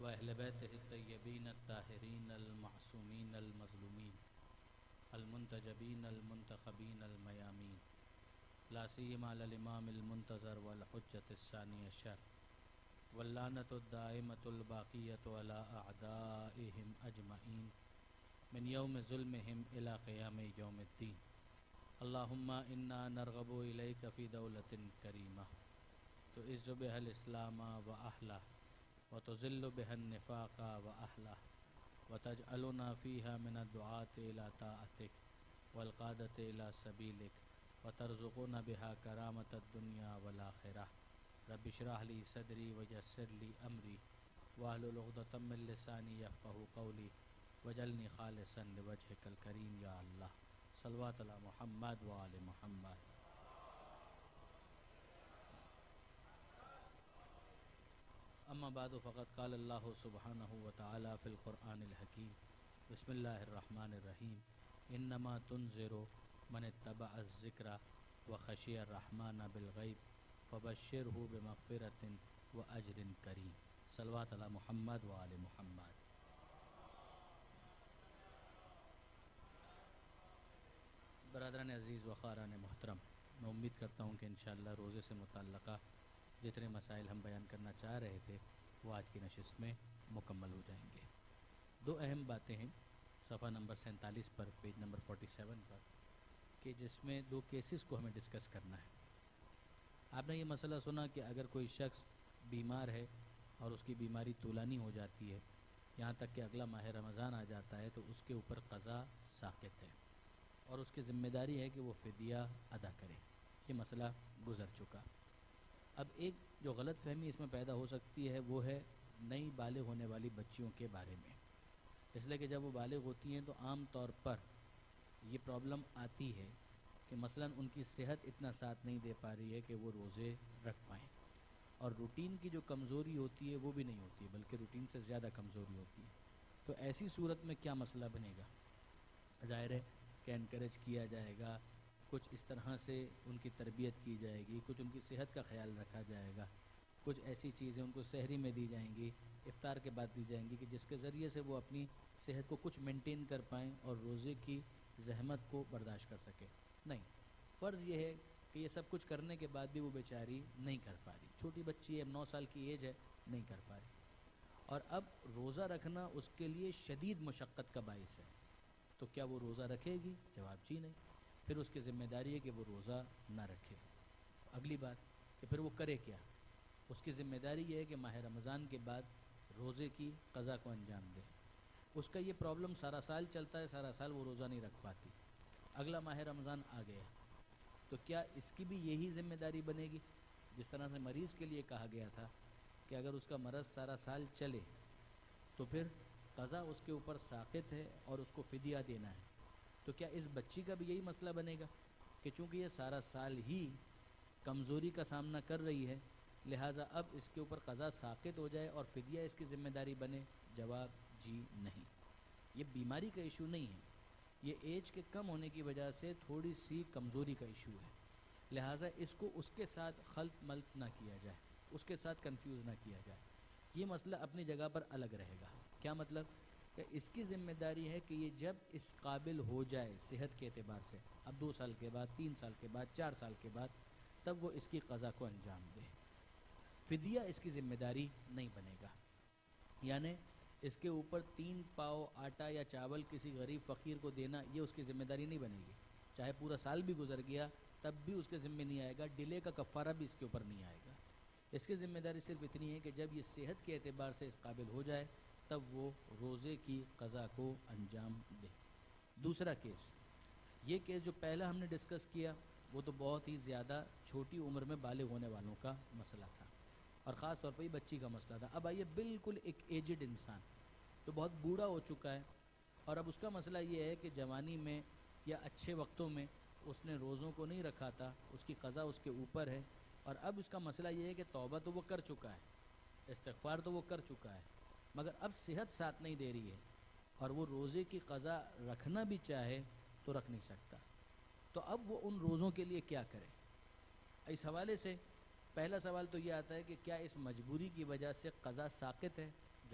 وأهل بيته الطيبين الطاهرين المعصومين المظلومين المنتجبين المنتخبين الميامين لا سيما على الإمام المنتظر والحجة الثاني عشر واللعنة الدائمة الباقية على أعدائهم أجمعين من يوم ظلمهم إلى قيام يوم الدين. اللهم إنا نرغب إليك في دولة كريمة تعز بها الإسلام وأهله وتذل بها النفاق وأهله وتجعلنا فيها من الدعاة إلى طاعتك والقادة إلى سبيلك وترزقنا بها كرامة الدنيا والآخرة. رب اشرح لي صدري ويسر لي أمري واحلل عقدة من لساني يفقهوا قولي واجعلني خالصا لوجهك الكريم يا الله. صلوات علی محمد و آل محمد. اما بعد فقد قال اللہ سبحانہ وتعالی فی القرآن الحکیم بسم اللہ الرحمن الرحیم انما تنذر من اتبع الذکر وخشی الرحمن بالغیب فبشرہ بمغفرۃ واجر کریم. صلوات علی محمد و آل محمد. برادران عزیز و خاران محترم، میں امید کرتا ہوں کہ انشاءاللہ روزے سے متعلقہ جتنے مسائل ہم بیان کرنا چاہ رہے تھے وہ آج کی نشست میں مکمل ہو جائیں گے. دو اہم باتیں ہیں صفحہ نمبر 47 پر پیج نمبر 47 پر کہ جس میں دو کیسز کو ہمیں ڈسکس کرنا ہے. آپ نے یہ مسئلہ سنا کہ اگر کوئی شخص بیمار ہے اور اس کی بیماری طولانی ہو جاتی ہے یہاں تک کہ اگلا ماہ رمضان آ جاتا ہے تو اس کے اوپر قضا ساقط ہے اور اس کی ذمہ داری ہے کہ وہ فدیہ ادا کرے. یہ مسئلہ گزر چکا. اب ایک جو غلط فہمی اس میں پیدا ہو سکتی ہے وہ ہے نئی بالغ ہونے والی بچیوں کے بارے میں، اس لیے کہ جب وہ بالغ ہوتی ہیں تو عام طور پر یہ پرابلم آتی ہے کہ مثلا ان کی صحت اتنا ساتھ نہیں دے پا رہی ہے کہ وہ روزے رکھ پائیں، اور روٹین کی جو کمزوری ہوتی ہے وہ بھی نہیں ہوتی ہے بلکہ روٹین سے زیادہ کمزوری ہوتی ہے. تو ایسی صورت میں کیا مسئلہ بنے گا؟ ظاہر ہے کہ انکریج کیا جائے گا، کچھ اس طرح سے ان کی تربیت کی جائے گی، کچھ ان کی صحت کا خیال رکھا جائے گا، کچھ ایسی چیزیں ان کو سحری میں دی جائیں گی، افطار کے بعد دی جائیں گی کہ جس کے ذریعے سے وہ اپنی صحت کو کچھ مینٹین کر پائیں اور روزے کی زحمت کو برداشت کر سکے. نہیں، فرض یہ ہے کہ یہ سب کچھ کرنے کے بعد بھی وہ بیچاری نہیں کر پا رہی. چھوٹی بچی ہے، 9 سال کی ایج ہے، نہیں کر پا رہی، اور اب روزہ رکھنا اس کے لیے شدید مشقت کا باعث ہے. تو کیا وہ روزہ رکھے گی؟ جواب جی نہیں. پھر اس کی ذمہ داری ہے کہ وہ روزہ نہ رکھے. اگلی بات کہ پھر وہ کرے کیا؟ اس کی ذمہ داری یہ ہے کہ ماہ رمضان کے بعد روزے کی قضا کو انجام دے. اس کا یہ پرابلم سارا سال چلتا ہے، سارا سال وہ روزہ نہیں رکھ پاتی. اگلا ماہ رمضان آ گیا تو کیا اس کی بھی یہی ذمہ داری بنے گی؟ جس طرح سے مریض کے لیے کہا گیا تھا کہ اگر اس کا مرض سارا سال چلے تو پھر قضا اس کے اوپر ساقط ہے اور اس کو فدیہ دینا ہے. تو کیا اس بچی کا بھی یہی مسئلہ بنے گا کہ چونکہ یہ سارا سال ہی کمزوری کا سامنا کر رہی ہے لہٰذا اب اس کے اوپر قضا ساقط ہو جائے اور فدیہ اس کی ذمہ داری بنے؟ جواب جی نہیں. یہ بیماری کا ایشو نہیں ہے، یہ ایج کے کم ہونے کی وجہ سے تھوڑی سی کمزوری کا ایشو ہے. لہٰذا اس کو اس کے ساتھ خلط ملط نہ کیا جائے، اس کے ساتھ کنفیوز نہ کیا جائے. یہ مسئلہ اپنی جگہ پر الگ رہے گا. کیا مطلب؟ کہ اس کی ذمہ داری ہے کہ یہ جب اس قابل ہو جائے صحت کے اعتبار سے، اب 2 سال کے بعد، 3 سال کے بعد، 4 سال کے بعد، تب وہ اس کی قضا کو انجام دے. فدیہ اس کی ذمہ داری نہیں بنے گا. یعنی اس کے اوپر 3 پاؤ آٹا یا چاول کسی غریب فقیر کو دینا یہ اس کی ذمہ داری نہیں بنے گی. چاہے پورا سال بھی گزر گیا تب بھی اس کے ذمہ نہیں آئے گا. ڈیلے کا کفارہ بھی اس کے اوپر نہیں آئے گا. اس کی ذمہ داری صرف اتنی ہے کہ جب یہ صحت کے اعتبار سے اس قابل ہو جائے تب وہ روزے کی قضا کو انجام دے. دوسرا کیس، یہ کیس جو پہلا ہم نے ڈسکس کیا وہ تو بہت ہی زیادہ چھوٹی عمر میں بالغ ہونے والوں کا مسئلہ تھا اور خاص طور پر یہ بچی کا مسئلہ تھا. اب آئیے بالکل ایک ایجڈ انسان جو بہت بوڑھا ہو چکا ہے اور اب اس کا مسئلہ یہ ہے کہ جوانی میں یا اچھے وقتوں میں اس نے روزوں کو نہیں رکھا تھا، اس کی قضا اس کے اوپر ہے، اور اب اس کا مسئلہ یہ ہے کہ توبہ تو وہ کر چکا ہے، استغفار تو وہ کر چکا ہے، مگر اب صحت ساتھ نہیں دے رہی ہے اور وہ روزے کی قضا رکھنا بھی چاہے تو رکھ نہیں سکتا. تو اب وہ ان روزوں کے لیے کیا کرے؟ اس حوالے سے پہلا سوال تو یہ آتا ہے کہ کیا اس مجبوری کی وجہ سے قضا ساقط ہے؟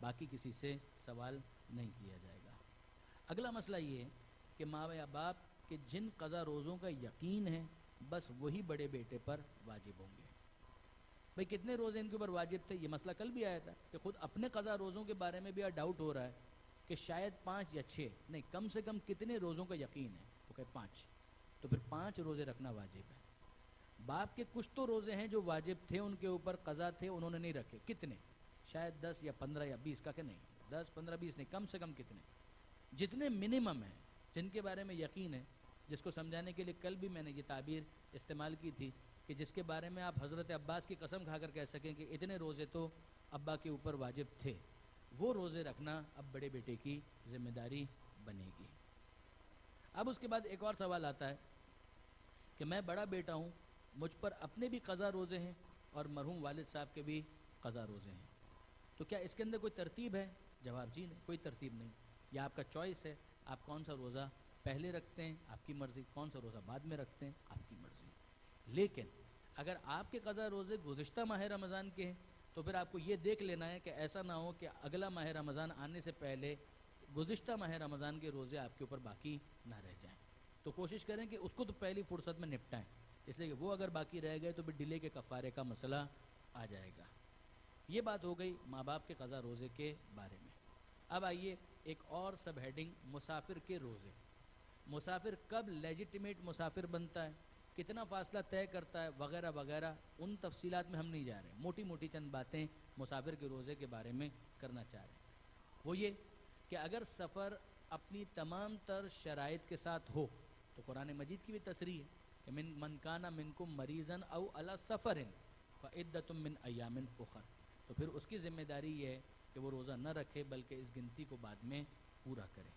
باقی کسی سے سوال نہیں کیا جائے گا۔ اگلا مسئلہ یہ ہے کہ ماں یا باپ کہ جن قضا روزوں کا یقین ہے بس وہی بڑے بیٹے پر واجب ہوں گے۔ بھئی کتنے روزے ان کے اوپر واجب تھے، یہ مسئلہ کل بھی آیا تھا کہ خود اپنے قضا روزوں کے بارے میں بھی ڈاؤٹ ہو رہا ہے کہ شاید 5 یا 6 نہیں، کم سے کم کتنے روزوں کا یقین ہے، تو کہ 5، تو پھر 5 روزے رکھنا واجب ہے۔ باپ کے کچھ تو روزے ہیں جو واجب تھے، ان کے اوپر قضا تھے، انہوں نے نہیں رکھے، کتنے؟ شاید 10 یا 15 یا 20 کا کہ نہیں، 10 15 20 نہیں، کم سے کم کتنے؟ جتنے منیمم ہیں، جن کے بارے میں یقین ہے، جس کو سمجھانے کے لیے کل بھی میں نے یہ تعبیر استعمال کی تھی کہ جس کے بارے میں آپ حضرت عباس کی قسم کھا کر کہہ سکیں کہ اتنے روزے تو ابا کے اوپر واجب تھے، وہ روزے رکھنا اب بڑے بیٹے کی ذمہ داری بنے گی۔ اب اس کے بعد ایک اور سوال آتا ہے کہ میں بڑا بیٹا ہوں، مجھ پر اپنے بھی قضا روزے ہیں اور مرحوم والد صاحب کے بھی قضا روزے ہیں، تو کیا اس کے اندر کوئی ترتیب ہے؟ جواب جی نہیں، کوئی ترتیب نہیں، یہ آپ کا چوائس ہے، آپ کون سا روزہ پہلے رکھتے ہیں آپ کی مرضی، کون سا روزہ بعد میں رکھتے ہیں آپ کی مرضی۔ لیکن اگر آپ کے قضا روزے گزشتہ ماہ رمضان کے ہیں تو پھر آپ کو یہ دیکھ لینا ہے کہ ایسا نہ ہو کہ اگلا ماہ رمضان آنے سے پہلے گزشتہ ماہ رمضان کے روزے آپ کے اوپر باقی نہ رہ جائیں، تو کوشش کریں کہ اس کو تو پہلی فرصت میں نپٹائیں، اس لیے کہ وہ اگر باقی رہ گئے تو پھر ڈیلے کے کفارے کا مسئلہ آ جائے گا۔ یہ بات ہو گئی ماں باپ کے قضا روزے کے بارے میں۔ اب آئیے ایک اور سب ہیڈنگ، مسافر کے روزے۔ مسافر کب لیجیٹیمیٹ مسافر بنتا ہے، کتنا فاصلہ طے کرتا ہے، وغیرہ وغیرہ، ان تفصیلات میں ہم نہیں جا رہے، موٹی موٹی چند باتیں مسافر کے روزے کے بارے میں کرنا چاہ رہے ہیں۔ وہ یہ کہ اگر سفر اپنی تمام تر شرائط کے ساتھ ہو تو قرآن مجید کی بھی تصریح ہے کہ من کان منکم مریضا او علی سفر فعدۃ من ایام اخر، تو پھر اس کی ذمہ داری یہ ہے کہ وہ روزہ نہ رکھے بلکہ اس گنتی کو بعد میں پورا کرے۔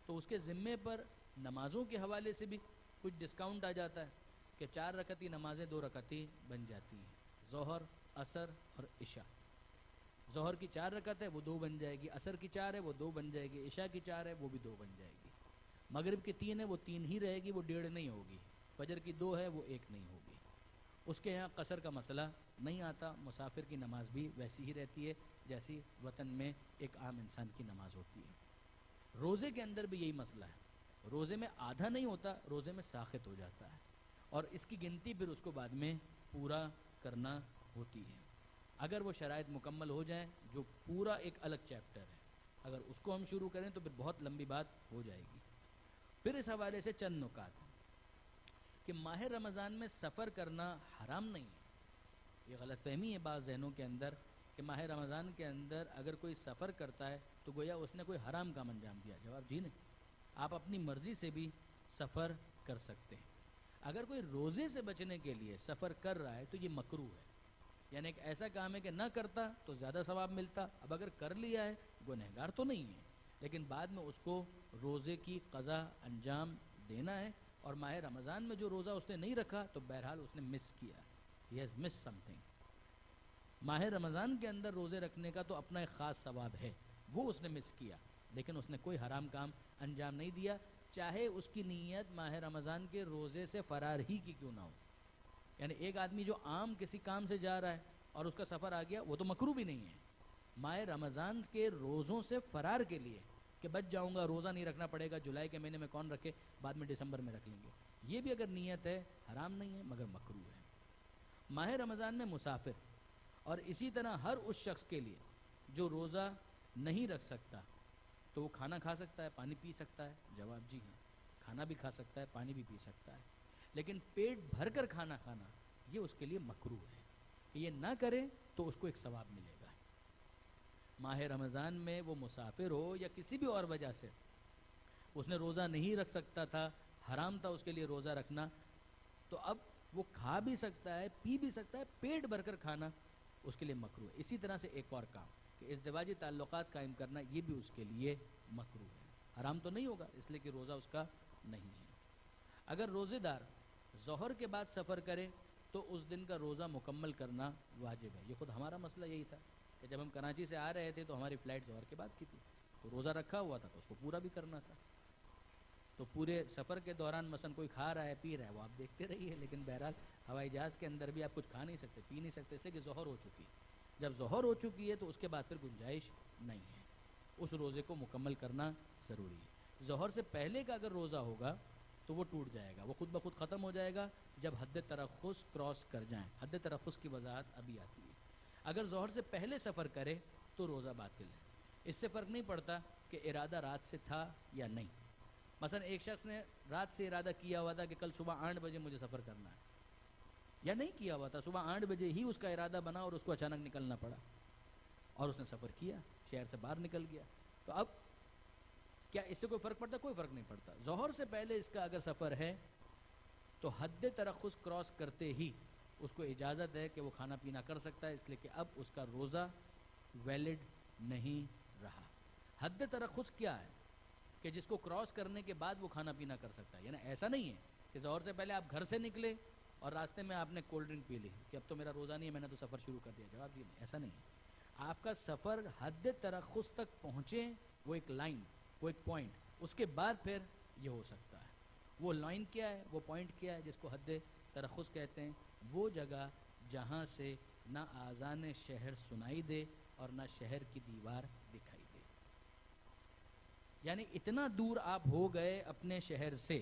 تو اس کے ذمے پر نمازوں کے حوالے سے بھی کچھ ڈسکاؤنٹ آ جاتا ہے کہ 4 رکعتی نمازیں 2 رکعتی بن جاتی ہیں، ظہر، عصر اور عشاء۔ ظہر کی 4 رکعت ہے وہ 2 بن جائے گی، عصر کی 4 ہے وہ 2 بن جائے گی، عشاء کی 4 ہے وہ بھی 2 بن جائے گی، مغرب کی 3 ہے وہ 3 ہی رہے گی، وہ 1.5 نہیں ہوگی، فجر کی 2 ہے وہ 1 نہیں ہوگی۔ اس کے یہاں قصر کا مسئلہ نہیں آتا، مسافر کی نماز بھی ویسی ہی رہتی ہے جیسی وطن میں ایک عام انسان کی نماز ہوتی ہے۔ روزے کے اندر بھی یہی مسئلہ ہے، روزے میں آدھا نہیں ہوتا، روزے میں ساخط ہو جاتا ہے، اور اس کی گنتی پھر اس کو بعد میں پورا کرنا ہوتی ہے۔ اگر وہ شرائط مکمل ہو جائیں، جو پورا ایک الگ چیپٹر ہے، اگر اس کو ہم شروع کریں تو پھر بہت لمبی بات ہو جائے گی۔ پھر اس حوالے سے چند نکات کہ ماہ رمضان میں سفر کرنا حرام نہیں ہے۔ یہ غلط فہمی ہے بعض ذہنوں کے اندر کہ ماہ رمضان کے اندر اگر کوئی سفر کرتا ہے تو گویا اس نے کوئی حرام کام انجام دیا۔ جواب جی نہیں، آپ اپنی مرضی سے بھی سفر کر سکتے ہیں۔ اگر کوئی روزے سے بچنے کے لیے سفر کر رہا ہے تو یہ مکروہ ہے، یعنی ایک ایسا کام ہے کہ نہ کرتا تو زیادہ ثواب ملتا، اب اگر کر لیا ہے گنہگار تو نہیں ہے، لیکن بعد میں اس کو روزے کی قضا انجام دینا ہے، اور ماہ رمضان میں جو روزہ اس نے نہیں رکھا تو بہرحال اس نے مس کیا، he has miss some thing. ماہ رمضان کے اندر روزے رکھنے کا تو اپنا ایک خاص ثواب ہے، وہ اس نے مس کیا، لیکن اس نے کوئی حرام کام انجام نہیں دیا، چاہے اس کی نیت ماہ رمضان کے روزے سے فرار ہی کی کیوں نہ ہو۔ یعنی ایک آدمی جو عام کسی کام سے جا رہا ہے اور اس کا سفر آ گیا، وہ تو مکروہ بھی نہیں ہے، ماہ رمضان کے روزوں سے فرار کے لیے کہ بچ جاؤں گا، روزہ نہیں رکھنا پڑے گا، جولائی کے مہینے میں کون رکھے، بعد میں دسمبر میں رکھ لیں گے، یہ بھی اگر نیت ہے حرام نہیں ہے مگر مکروہ ہے۔ ماہ رمضان میں مسافر اور اسی طرح ہر اس شخص کے لیے جو روزہ نہیں رکھ سکتا تو وہ کھانا کھا سکتا ہے، پانی پی سکتا ہے۔ جواب جی ہاں، کھانا بھی کھا سکتا ہے، پانی بھی پی سکتا ہے، لیکن پیٹ بھر کر کھانا کھانا یہ اس کے لیے مکروہ ہے، یہ نہ کرے تو اس کو ایک ثواب ملے گا۔ ماہ رمضان میں وہ مسافر ہو یا کسی بھی اور وجہ سے اس نے روزہ نہیں رکھ سکتا تھا، حرام تھا اس کے لیے روزہ رکھنا، تو اب وہ کھا بھی سکتا ہے، پی بھی سکتا ہے، پیٹ بھر کر کھانا اس کے لیے مکروہ ہے۔ اسی طرح سے ایک اور کام کہ ازدواجی تعلقات قائم کرنا، یہ بھی اس کے لیے مکروہ ہے، حرام تو نہیں ہوگا اس لیے کہ روزہ اس کا نہیں ہے۔ اگر روزے دار ظہر کے بعد سفر کرے تو اس دن کا روزہ مکمل کرنا واجب ہے۔ یہ خود ہمارا مسئلہ یہی تھا کہ جب ہم کراچی سے آ رہے تھے تو ہماری فلائٹ ظہر کے بعد کی تھی، تو روزہ رکھا ہوا تھا تو اس کو پورا بھی کرنا تھا۔ تو پورے سفر کے دوران مثلا کوئی کھا رہا ہے، پی رہا ہے، وہ آپ دیکھتے رہیے، لیکن بہرحال ہوائی جہاز کے اندر بھی آپ کچھ کھا نہیں سکتے، پی نہیں سکتے، اس لیے کہ ظہر ہو چکی۔ جب ظہر ہو چکی ہے تو اس کے بعد پھر گنجائش نہیں ہے، اس روزے کو مکمل کرنا ضروری ہے۔ ظہر سے پہلے کا اگر روزہ ہوگا تو وہ ٹوٹ جائے گا، وہ خود بخود ختم ہو جائے گا جب حد ترخص کراس کر جائیں۔ حد ترخص کی وضاحت ابھی آتی ہے۔ اگر ظہر سے پہلے سفر کرے تو روزہ باطل ہے۔ اس سے فرق نہیں پڑتا کہ ارادہ رات سے تھا یا نہیں۔ مثلا ایک شخص نے رات سے ارادہ کیا ہوا تھا کہ کل صبح 8 بجے مجھے سفر کرنا ہے، یا نہیں کیا ہوا تھا، صبح 8 بجے ہی اس کا ارادہ بنا اور اس کو اچانک نکلنا پڑا اور اس نے سفر کیا، شہر سے باہر نکل گیا، تو اب کیا اس سے کوئی فرق پڑتا؟ کوئی فرق نہیں پڑتا۔ ظہر سے پہلے اس کا اگر سفر ہے تو حد ترخص کراس کرتے ہی اس کو اجازت ہے کہ وہ کھانا پینا کر سکتا ہے، اس لیے کہ اب اس کا روزہ ویلڈ نہیں رہا۔ حد ترخص کیا ہے؟ کہ جس کو کراس کرنے کے بعد وہ کھانا پینا کر سکتا ہے، یعنی ایسا نہیں ہے کہ ظہر سے پہلے آپ گھر سے نکلے اور راستے میں آپ نے کولڈ ڈرنک پی لی کہ اب تو میرا روزہ نہیں ہے، میں نے تو سفر شروع کر دیا۔ جواب یہ نہیں، ایسا نہیں ہے۔ آپ کا سفر حد ترخص تک پہنچے، وہ ایک لائن، وہ ایک پوائنٹ، اس کے بعد پھر یہ ہو سکتا ہے۔ وہ لائن کیا ہے، وہ پوائنٹ کیا ہے جس کو حد ترخص کہتے ہیں؟ وہ جگہ جہاں سے نہ آذان شہر سنائی دے اور نہ شہر کی دیوار دکھائی دے، یعنی اتنا دور آپ ہو گئے اپنے شہر سے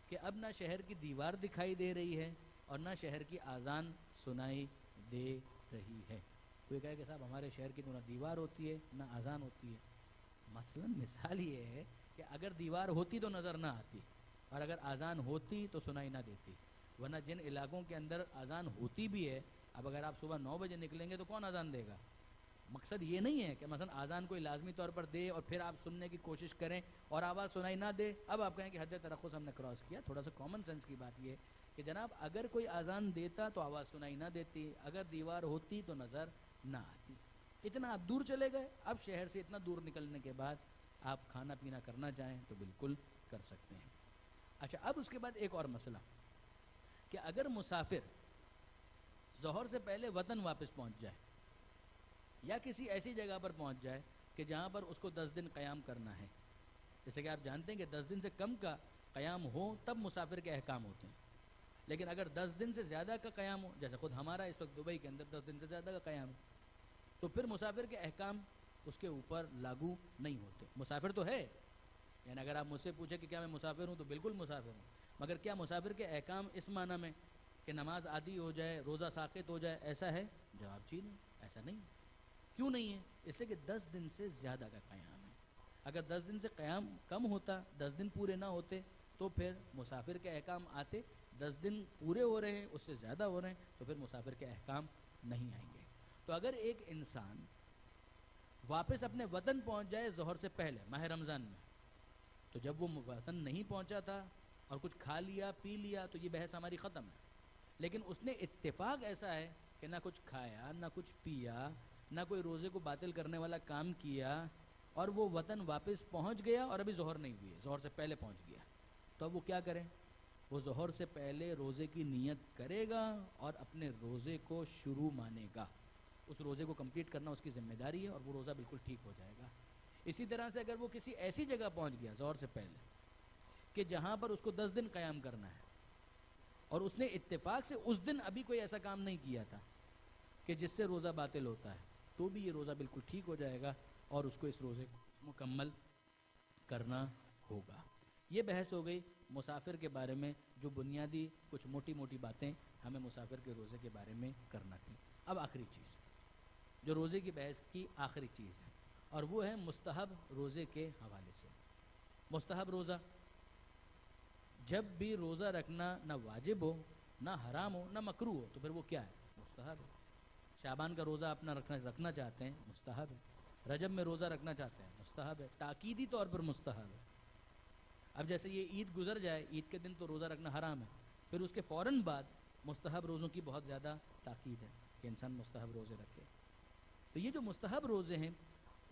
کہ اب نہ شہر کی دیوار دکھائی دے رہی ہے اور نہ شہر کی آذان سنائی دے رہی ہے۔ کوئی کہے کہ صاحب ہمارے شہر کی تو نہ دیوار ہوتی ہے نہ آذان ہوتی ہے۔ مثلا مثال یہ ہے کہ اگر دیوار ہوتی تو نظر نہ آتی اور اگر آذان ہوتی تو سنائی نہ دیتی، ورنہ جن علاقوں کے اندر آذان ہوتی بھی ہے، اب اگر آپ صبح 9 بجے نکلیں گے تو کون آذان دے گا؟ مقصد یہ نہیں ہے کہ مثلا آذان کوئی لازمی طور پر دے اور پھر آپ سننے کی کوشش کریں اور آواز سنائی نہ دے، اب آپ کہیں کہ حد ترخص ہم نے کراس کیا۔ تھوڑا سا کامن سینس کی بات یہ ہے کہ جناب اگر کوئی آذان دیتا تو آواز سنائی نہ دیتی، اگر دیوار ہوتی تو نظر نہ آتی۔ اتنا آپ دور چلے گئے، اب شہر سے اتنا دور نکلنے کے بعد آپ کھانا پینا کرنا چاہیں تو بالکل کر سکتے ہیں۔ اچھا، اب اس کے بعد ایک اور مسئلہ کہ اگر مسافر ظہر سے پہلے وطن واپس پہنچ جائے یا کسی ایسی جگہ پر پہنچ جائے کہ جہاں پر اس کو 10 دن قیام کرنا ہے، جیسے کہ آپ جانتے ہیں کہ 10 دن سے کم کا قیام ہو تب مسافر کے احکام ہوتے ہیں، لیکن اگر 10 دن سے زیادہ کا قیام ہو، جیسے خود ہمارا اس وقت دبئی کے اندر 10 دن سے زیادہ کا قیام ہے، تو پھر مسافر کے احکام اس کے اوپر لاگو نہیں ہوتے۔ مسافر تو ہے، یعنی اگر آپ مجھ سے پوچھیں کہ کیا میں مسافر ہوں تو بالکل مسافر ہوں، مگر کیا مسافر کے احکام اس معنی میں کہ نماز عادی ہو جائے، روزہ ساقط ہو جائے، ایسا ہے؟ جواب جی نہیں، ایسا نہیں۔ کیوں نہیں ہے؟ اس لیے کہ 10 دن سے زیادہ کا قیام ہے۔ اگر 10 دن سے قیام کم ہوتا، 10 دن پورے نہ ہوتے تو پھر مسافر کے احکام آتے، 10 دن پورے ہو رہے ہیں، اس سے زیادہ ہو رہے ہیں تو پھر مسافر کے احکام نہیں آئیں گے۔ تو اگر ایک انسان واپس اپنے وطن پہنچ جائے ظہر سے پہلے ماہ رمضان میں، تو جب وہ وطن نہیں پہنچا تھا اور کچھ کھا لیا پی لیا تو یہ بحث ہماری ختم ہے، لیکن اس نے اتفاق ایسا ہے کہ نہ کچھ کھایا نہ کچھ پیا نہ کوئی روزے کو باطل کرنے والا کام کیا اور وہ وطن واپس پہنچ گیا اور ابھی ظہر نہیں ہوئی ہے، ظہر سے پہلے پہنچ گیا، تو اب وہ کیا کرے؟ وہ ظہر سے پہلے روزے کی نیت کرے گا اور اپنے روزے کو شروع مانے گا، اس روزے کو کمپلیٹ کرنا اس کی ذمہ داری ہے اور وہ روزہ بالکل ٹھیک ہو جائے گا۔ اسی طرح سے اگر وہ کسی ایسی جگہ پہنچ گیا ظہر سے پہلے کہ جہاں پر اس کو 10 دن قیام کرنا ہے اور اس نے اتفاق سے اس دن ابھی کوئی ایسا کام نہیں کیا تھا کہ جس سے روزہ باطل ہوتا ہے، تو بھی یہ روزہ بالکل ٹھیک ہو جائے گا اور اس کو اس روزے کو مکمل کرنا ہوگا۔ یہ بحث ہو گئی مسافر کے بارے میں، جو بنیادی کچھ موٹی موٹی باتیں ہمیں مسافر کے روزے کے بارے میں کرنا تھی۔ اب آخری چیز جو روزے کی بحث کی آخری چیز ہے، اور وہ ہے مستحب روزے کے حوالے سے۔ مستحب روزہ، جب بھی روزہ رکھنا نہ واجب ہو نہ حرام ہو نہ مکروہ ہو تو پھر وہ کیا ہے؟ مستحب ہے۔ شعبان کا روزہ اپنا رکھنا چاہتے ہیں، مستحب ہے۔ رجب میں روزہ رکھنا چاہتے ہیں، مستحب ہے، تاکیدی طور پر مستحب ہے۔ اب جیسے یہ عید گزر جائے، عید کے دن تو روزہ رکھنا حرام ہے، پھر اس کے فوراً بعد مستحب روزوں کی بہت زیادہ تاکید ہے کہ انسان مستحب روزے رکھے۔ تو یہ جو مستحب روزے ہیں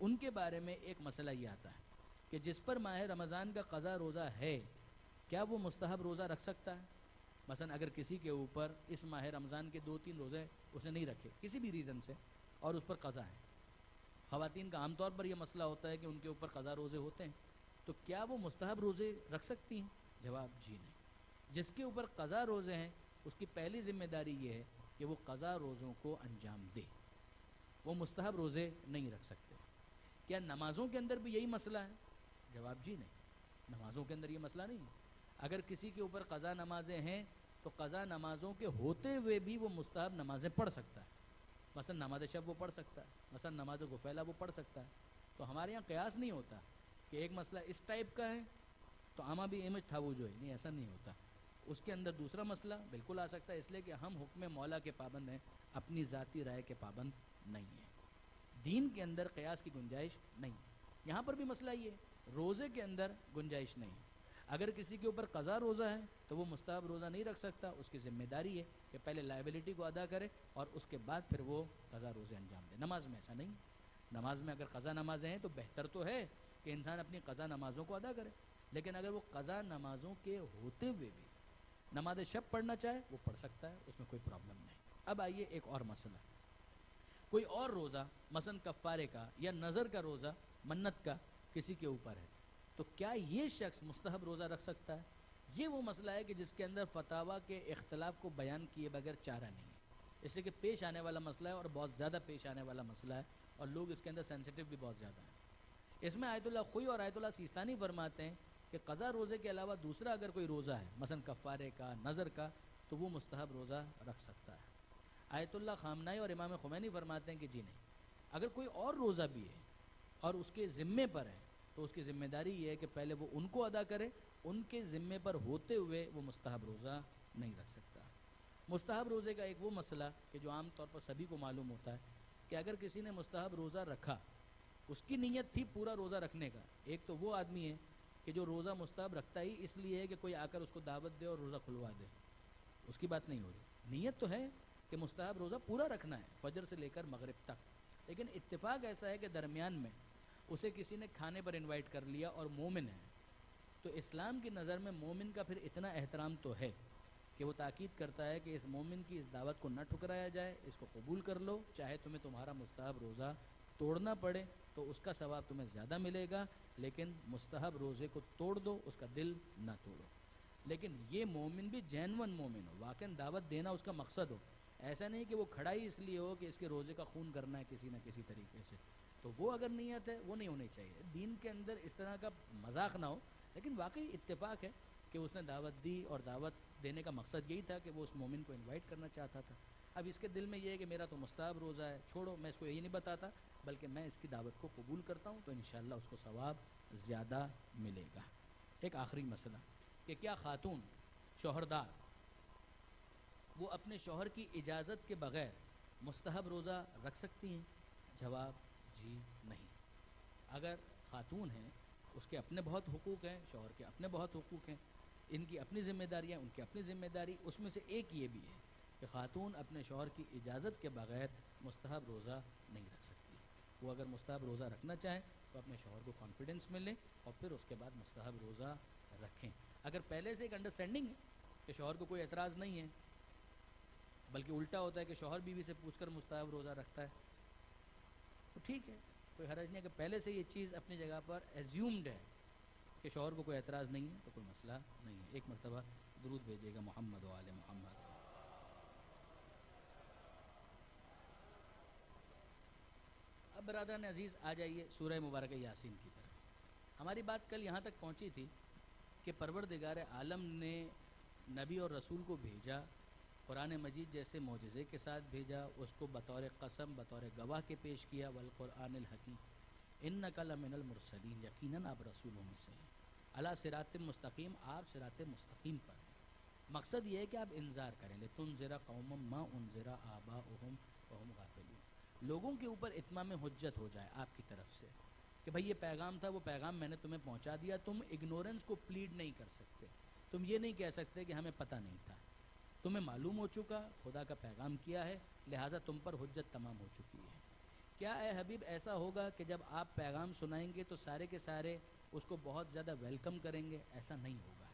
ان کے بارے میں ایک مسئلہ یہ آتا ہے کہ جس پر ماہ رمضان کا قضا روزہ ہے، کیا وہ مستحب روزہ رکھ سکتا ہے؟ مثلا اگر کسی کے اوپر اس ماہ رمضان کے 2-3 روزے اس نے نہیں رکھے کسی بھی ریزن سے اور اس پر قضا ہے، خواتین کا عام طور پر یہ مسئلہ ہوتا ہے کہ ان کے اوپر قضا روزے ہوتے ہیں، تو کیا وہ مستحب روزے رکھ سکتی ہیں؟ جواب جی نہیں۔ جس کے اوپر قضا روزے ہیں اس کی پہلی ذمہ داری یہ ہے کہ وہ قضا روزوں کو انجام دے، وہ مستحب روزے نہیں رکھ سکتے۔ کیا نمازوں کے اندر بھی یہی مسئلہ ہے؟ جواب جی نہیں، نمازوں کے اندر یہ مسئلہ نہیں ہے۔ اگر کسی کے اوپر قضا نمازیں ہیں تو قضا نمازوں کے ہوتے ہوئے بھی وہ مستحب نمازیں پڑھ سکتا ہے۔ مثلا نماز شب وہ پڑھ سکتا ہے، مثلا نماز غفیلہ وہ پڑھ سکتا ہے۔ تو ہمارے یہاں قیاس نہیں ہوتا کہ ایک مسئلہ اس ٹائپ کا ہے تو آما بھی احمد تھا وہ جو ہے، نہیں، ایسا نہیں ہوتا۔ اس کے اندر دوسرا مسئلہ بالکل آ سکتا ہے، اس لیے کہ ہم حکم مولا کے پابند ہیں، اپنی ذاتی رائے کے پابند نہیں ہیں۔ دین کے اندر قیاس کی گنجائش نہیں۔ یہاں پر بھی مسئلہ یہ ہے، روزے کے اندر گنجائش نہیں ہے۔ اگر کسی کے اوپر قضا روزہ ہے تو وہ مستحب روزہ نہیں رکھ سکتا، اس کی ذمہ داری ہے کہ پہلے لائبلٹی کو ادا کرے اور اس کے بعد پھر وہ قضا روزے انجام دے۔ نماز میں ایسا نہیں، نماز میں اگر قضا نمازیں ہیں تو بہتر تو ہے کہ انسان اپنی قضا نمازوں کو ادا کرے، لیکن اگر وہ قضا نمازوں کے ہوتے ہوئے بھی نماز شب پڑھنا چاہے وہ پڑھ سکتا ہے، اس میں کوئی پرابلم نہیں۔ اب آئیے ایک اور مسئلہ، کوئی اور روزہ مثلا کفارے کا یا نظر کا روزہ منت کا کسی کے اوپر ہے، تو کیا یہ شخص مستحب روزہ رکھ سکتا ہے؟ یہ وہ مسئلہ ہے کہ جس کے اندر فتاویٰ کے اختلاف کو بیان کیے بغیر چارہ نہیں ہے، اس لیے کہ پیش آنے والا مسئلہ ہے اور بہت زیادہ پیش آنے والا مسئلہ ہے، اور لوگ اس کے اندر سینسیٹیو بھی بہت زیادہ ہیں۔ اس میں آیت اللہ خوئی اور آیت اللہ سیستانی فرماتے ہیں کہ قضا روزے کے علاوہ دوسرا اگر کوئی روزہ ہے مثلا کفارے کا، نظر کا، تو وہ مستحب روزہ رکھ سکتا ہے۔ آیت اللہ خامنائی اور امام خمینی فرماتے ہیں کہ جی نہیں، اگر کوئی اور روزہ بھی ہے اور اس کے ذمے پر ہے تو اس کی ذمہ داری یہ ہے کہ پہلے وہ ان کو ادا کرے، ان کے ذمے پر ہوتے ہوئے وہ مستحب روزہ نہیں رکھ سکتا۔ مستحب روزے کا ایک وہ مسئلہ کہ جو عام طور پر سبھی کو معلوم ہوتا ہے کہ اگر کسی نے مستحب روزہ رکھا، اس کی نیت تھی پورا روزہ رکھنے کا، ایک تو وہ آدمی ہے کہ جو روزہ مستحب رکھتا ہی اس لیے ہے کہ کوئی آ کر اس کو دعوت دے اور روزہ کھلوا دے، اس کی بات نہیں ہو رہی۔ نیت تو ہے کہ مستحب روزہ پورا رکھنا ہے فجر سے لے کر مغرب تک، لیکن اتفاق ایسا ہے کہ درمیان میں اسے کسی نے کھانے پر انوائٹ کر لیا اور مومن ہے، تو اسلام کی نظر میں مومن کا پھر اتنا احترام تو ہے کہ وہ تاکید کرتا ہے کہ اس مومن کی اس دعوت کو نہ ٹھکرایا جائے، اس کو قبول کر لو، چاہے تمہیں تمہارا مستحب روزہ توڑنا پڑے تو اس کا ثواب تمہیں زیادہ ملے گا، لیکن مستحب روزے کو توڑ دو، اس کا دل نہ توڑو۔ لیکن یہ مومن بھی جینون مومن ہو، واقعا دعوت دینا اس کا مقصد ہو، ایسا نہیں کہ وہ کھڑا ہی اس لیے ہو کہ اس کے روزے کا خون کرنا ہے کسی نہ کسی طریقے سے، تو وہ اگر نیت ہے وہ نہیں ہونی چاہیے۔ دین کے اندر اس طرح کا مذاق نہ ہو، لیکن واقعی اتفاق ہے کہ اس نے دعوت دی اور دعوت دینے کا مقصد یہی تھا کہ وہ اس مومن کو انوائٹ کرنا چاہتا تھا۔ اب اس کے دل میں یہ ہے کہ میرا تو مستحب روزہ ہے، چھوڑو، میں اس کو یہی نہیں بتاتا بلکہ میں اس کی دعوت کو قبول کرتا ہوں، تو انشاءاللہ اس کو ثواب زیادہ ملے گا۔ ایک آخری مسئلہ کہ کیا خاتون شوہردار وہ اپنے شوہر کی اجازت کے بغیر مستحب روزہ رکھ سکتی ہیں؟ جواب جی نہیں۔ اگر خاتون ہیں اس کے اپنے بہت حقوق ہیں، شوہر کے اپنے بہت حقوق ہیں، ان کی اپنی ذمہ داریاں، ان کی اپنی ذمہ داری، اس میں سے ایک یہ بھی ہے کہ خاتون اپنے شوہر کی اجازت کے بغیر مستحب روزہ نہیں رکھ سکتی۔ وہ اگر مستحب روزہ رکھنا چاہیں تو اپنے شوہر کو کانفیڈنس میں لیں اور پھر اس کے بعد مستحب روزہ رکھیں۔ اگر پہلے سے ایک انڈرسٹینڈنگ ہے کہ شوہر کو کوئی اعتراض نہیں ہے، بلکہ الٹا ہوتا ہے کہ شوہر بیوی سے پوچھ کر مستحب روزہ رکھتا ہے، تو ٹھیک ہے، کوئی حرج نہیں۔ کہ پہلے سے یہ چیز اپنی جگہ پر ایزیومڈ ہے کہ شوہر کو کوئی اعتراض نہیں ہے تو کوئی مسئلہ نہیں ہے۔ ایک مرتبہ درود بھیجیے گا محمد و آل محمد۔ اب برادران عزیز آ جائیے سورہ مبارکہ یاسین کی طرف۔ ہماری بات کل یہاں تک پہنچی تھی کہ پروردگار عالم نے نبی اور رسول کو بھیجا، قرآن مجید جیسے معجزے کے ساتھ بھیجا، اس کو بطور قسم، بطور گواہ کے پیش کیا، والقرآن الحکیم انک لمن المرسلین، یقیناً آپ رسولوں میں سے ہیں، علی صراط مستقیم، آپ صراط مستقیم پر ہیں۔ مقصد یہ ہے کہ آپ انذار کریں، لتنذر قوما ما انذر آباؤہم وہم غافلون، لوگوں کے اوپر اتمام حجت ہو جائے آپ کی طرف سے کہ بھئی یہ پیغام تھا، وہ پیغام میں نے تمہیں پہنچا دیا، تم اگنورنس کو پلیڈ نہیں کر سکتے، تم یہ نہیں کہہ سکتے کہ ہمیں پتہ نہیں تھا، تمہیں معلوم ہو چکا، خدا کا پیغام کیا ہے، لہٰذا تم پر حجت تمام ہو چکی ہے۔ کیا اے حبیب ایسا ہوگا کہ جب آپ پیغام سنائیں گے تو سارے کے سارے اس کو بہت زیادہ ویلکم کریں گے؟ ایسا نہیں ہوگا،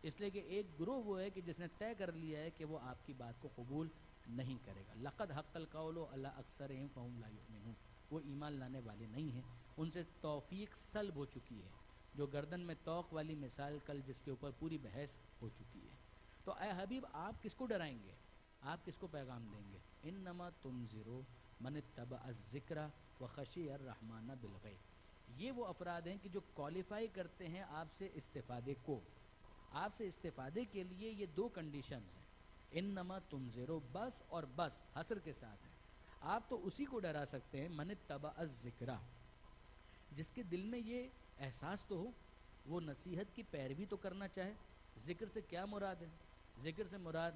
اس لیے کہ ایک گروہ وہ ہے کہ جس نے طے کر لیا ہے کہ وہ آپ کی بات کو قبول نہیں کرے گا۔ لقد حق القول علی اکثرہم فہم لا یؤمنون، وہ ایمان لانے والے نہیں ہیں، ان سے توفیق سلب ہو چکی ہے، جو گردن میں توق والی مثال کل جس کے اوپر پوری بحث ہو چکی ہے۔ تو اے حبیب آپ کس کو ڈرائیں گے، آپ کس کو پیغام دیں گے؟ انما تنذرو من اتبع الذکر وخشی الرحمن بالغیب۔ یہ وہ افراد ہیں کہ جو کوالیفائی کرتے ہیں آپ سے استفادے کو۔ آپ سے استفادے کے لیے یہ دو کنڈیشنز ہیں، انما تنذرو، بس اور بس حصر کے ساتھ ہے۔ آپ تو اسی کو ڈرا سکتے ہیں من اتبع الذکر، جس کے دل میں یہ احساس تو ہو، وہ نصیحت کی پیروی تو کرنا چاہے۔ ذکر سے کیا مراد ہے؟ ذکر سے مراد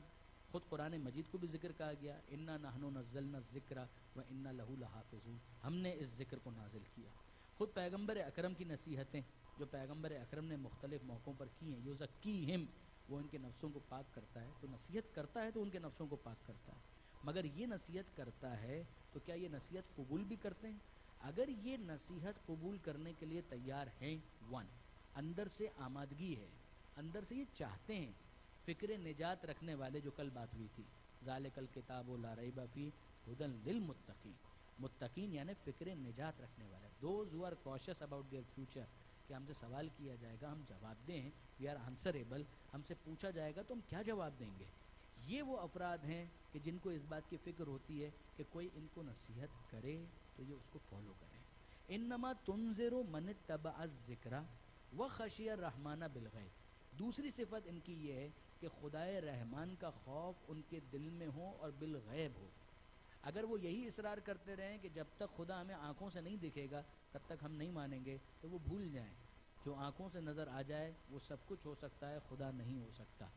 خود قرآن مجید کو بھی ذکر کہا گیا، انا نحن نزلنا الذکر و انا لہ لحافظون، ہم نے اس ذکر کو نازل کیا۔ خود پیغمبر اکرم کی نصیحتیں جو پیغمبر اکرم نے مختلف موقعوں پر کی ہیں، یزکیہم، وہ ان کے نفسوں کو پاک کرتا ہے، تو نصیحت کرتا ہے تو ان کے نفسوں کو پاک کرتا ہے۔ مگر یہ نصیحت کرتا ہے تو کیا یہ نصیحت قبول بھی کرتے ہیں؟ اگر یہ نصیحت قبول کرنے کے لیے تیار ہیں، اندر سے آمادگی ہے، اندر سے یہ چاہتے ہیں، فکر نجات رکھنے والے جو کل بات ہوئی تھی، ذالک الکتاب لا ریب فیہ ھدی للمتقین، متقین یعنی فکر نجات رکھنے والے، those who are curious about their future, کہ ہم سے سوال کیا جائے گا ہم جواب دیں، وی آر آنسریبل، ہم سے پوچھا جائے گا تو ہم کیا جواب دیں گے۔ یہ وہ افراد ہیں کہ جن کو اس بات کی فکر ہوتی ہے کہ کوئی ان کو نصیحت کرے تو یہ اس کو فالو کریں۔ انما تنذر من اتبع الذکر وخشی الرحمن بالغیب۔ دوسری صفت ان کی یہ ہے کہ خدائے رحمان کا خوف ان کے دل میں ہو اور بالغیب ہو۔ اگر وہ یہی اصرار کرتے رہیں کہ جب تک خدا ہمیں آنکھوں سے نہیں دکھے گا تب تک ہم نہیں مانیں گے، تو وہ بھول جائیں، جو آنکھوں سے نظر آ جائے وہ سب کچھ ہو سکتا ہے، خدا نہیں ہو سکتا۔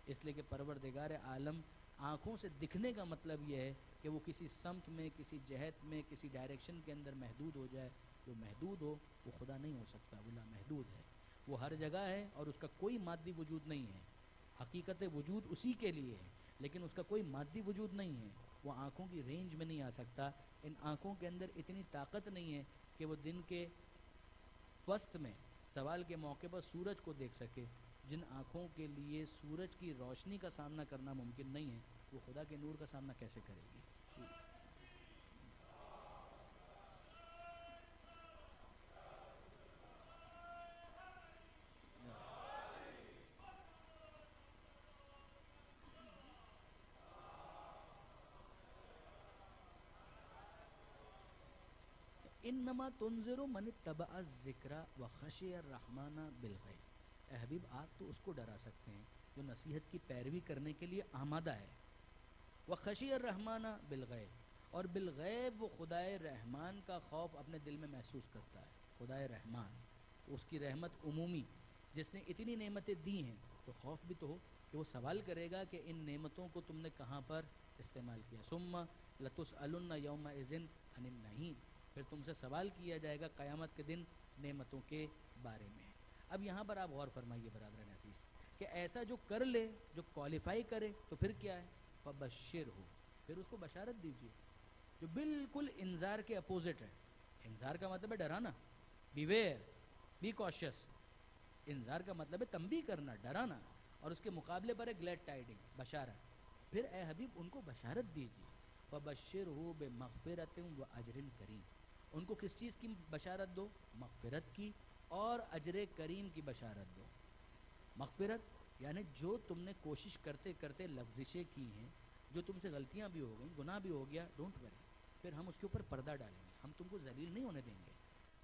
اس لیے کہ پروردگار عالم آنکھوں سے دکھنے کا مطلب یہ ہے کہ وہ کسی سمت میں، کسی جہت میں، کسی ڈائریکشن کے اندر محدود ہو جائے۔ جو محدود ہو وہ خدا نہیں ہو سکتا، وہ لامحدود ہے، وہ ہر جگہ ہے اور اس کا کوئی مادی وجود نہیں ہے۔ حقیقت وجود اسی کے لیے ہے لیکن اس کا کوئی مادی وجود نہیں ہے، وہ آنکھوں کی رینج میں نہیں آ سکتا۔ ان آنکھوں کے اندر اتنی طاقت نہیں ہے کہ وہ دن کے وسط میں سوال کے موقع پر سورج کو دیکھ سکے۔ جن آنکھوں کے لیے سورج کی روشنی کا سامنا کرنا ممکن نہیں ہے، وہ خدا کے نور کا سامنا کیسے کرے گی؟ انما تنذر من اتبع الذکر وخشی الرحمن بالغیب۔ اے حبیب آپ تو اس کو ڈرا سکتے ہیں جو نصیحت کی پیروی کرنے کے لیے آمادہ ہے، وخشی الرحمن بالغیب، اور بالغیب وہ خدائے رحمان کا خوف اپنے دل میں محسوس کرتا ہے۔ خدائے رحمان، اس کی رحمت عمومی، جس نے اتنی نعمتیں دی ہیں، تو خوف بھی تو ہو کہ وہ سوال کرے گا کہ ان نعمتوں کو تم نے کہاں پر استعمال کیا۔ ثم لتسألن یومئذ عن النعیم، پھر تم سے سوال کیا جائے گا قیامت کے دن نعمتوں کے بارے میں۔ اب یہاں پر آپ غور فرمائیے برادران عزیز کہ ایسا جو کر لے، جو کوالیفائی کرے، تو پھر کیا ہے؟ فبشر ہو، پھر اس کو بشارت دیجیے، جو بالکل انذار کے اپوزٹ ہے۔ انذار کا مطلب ہے ڈرانا، بیویئر، بی کوشس۔ انذار کا مطلب ہے تنبیہ کرنا، ڈرانا، اور اس کے مقابلے پر ہے گلیڈ ٹائڈنگ، بشارت۔ پھر اے حبیب ان کو بشارت دیجیے، فبشرہ بمغفرۃ واجر کریم۔ ان کو کس چیز کی بشارت دو؟ مغفرت کی اور اجر کریم کی بشارت دو۔ مغفرت یعنی جو تم نے کوشش کرتے کرتے لغزشیں کی ہیں، جو تم سے غلطیاں بھی ہو گئیں، گناہ بھی ہو گیا، ڈونٹ وری، پھر ہم اس کے اوپر پردہ ڈالیں گے، ہم تم کو ذلیل نہیں ہونے دیں گے،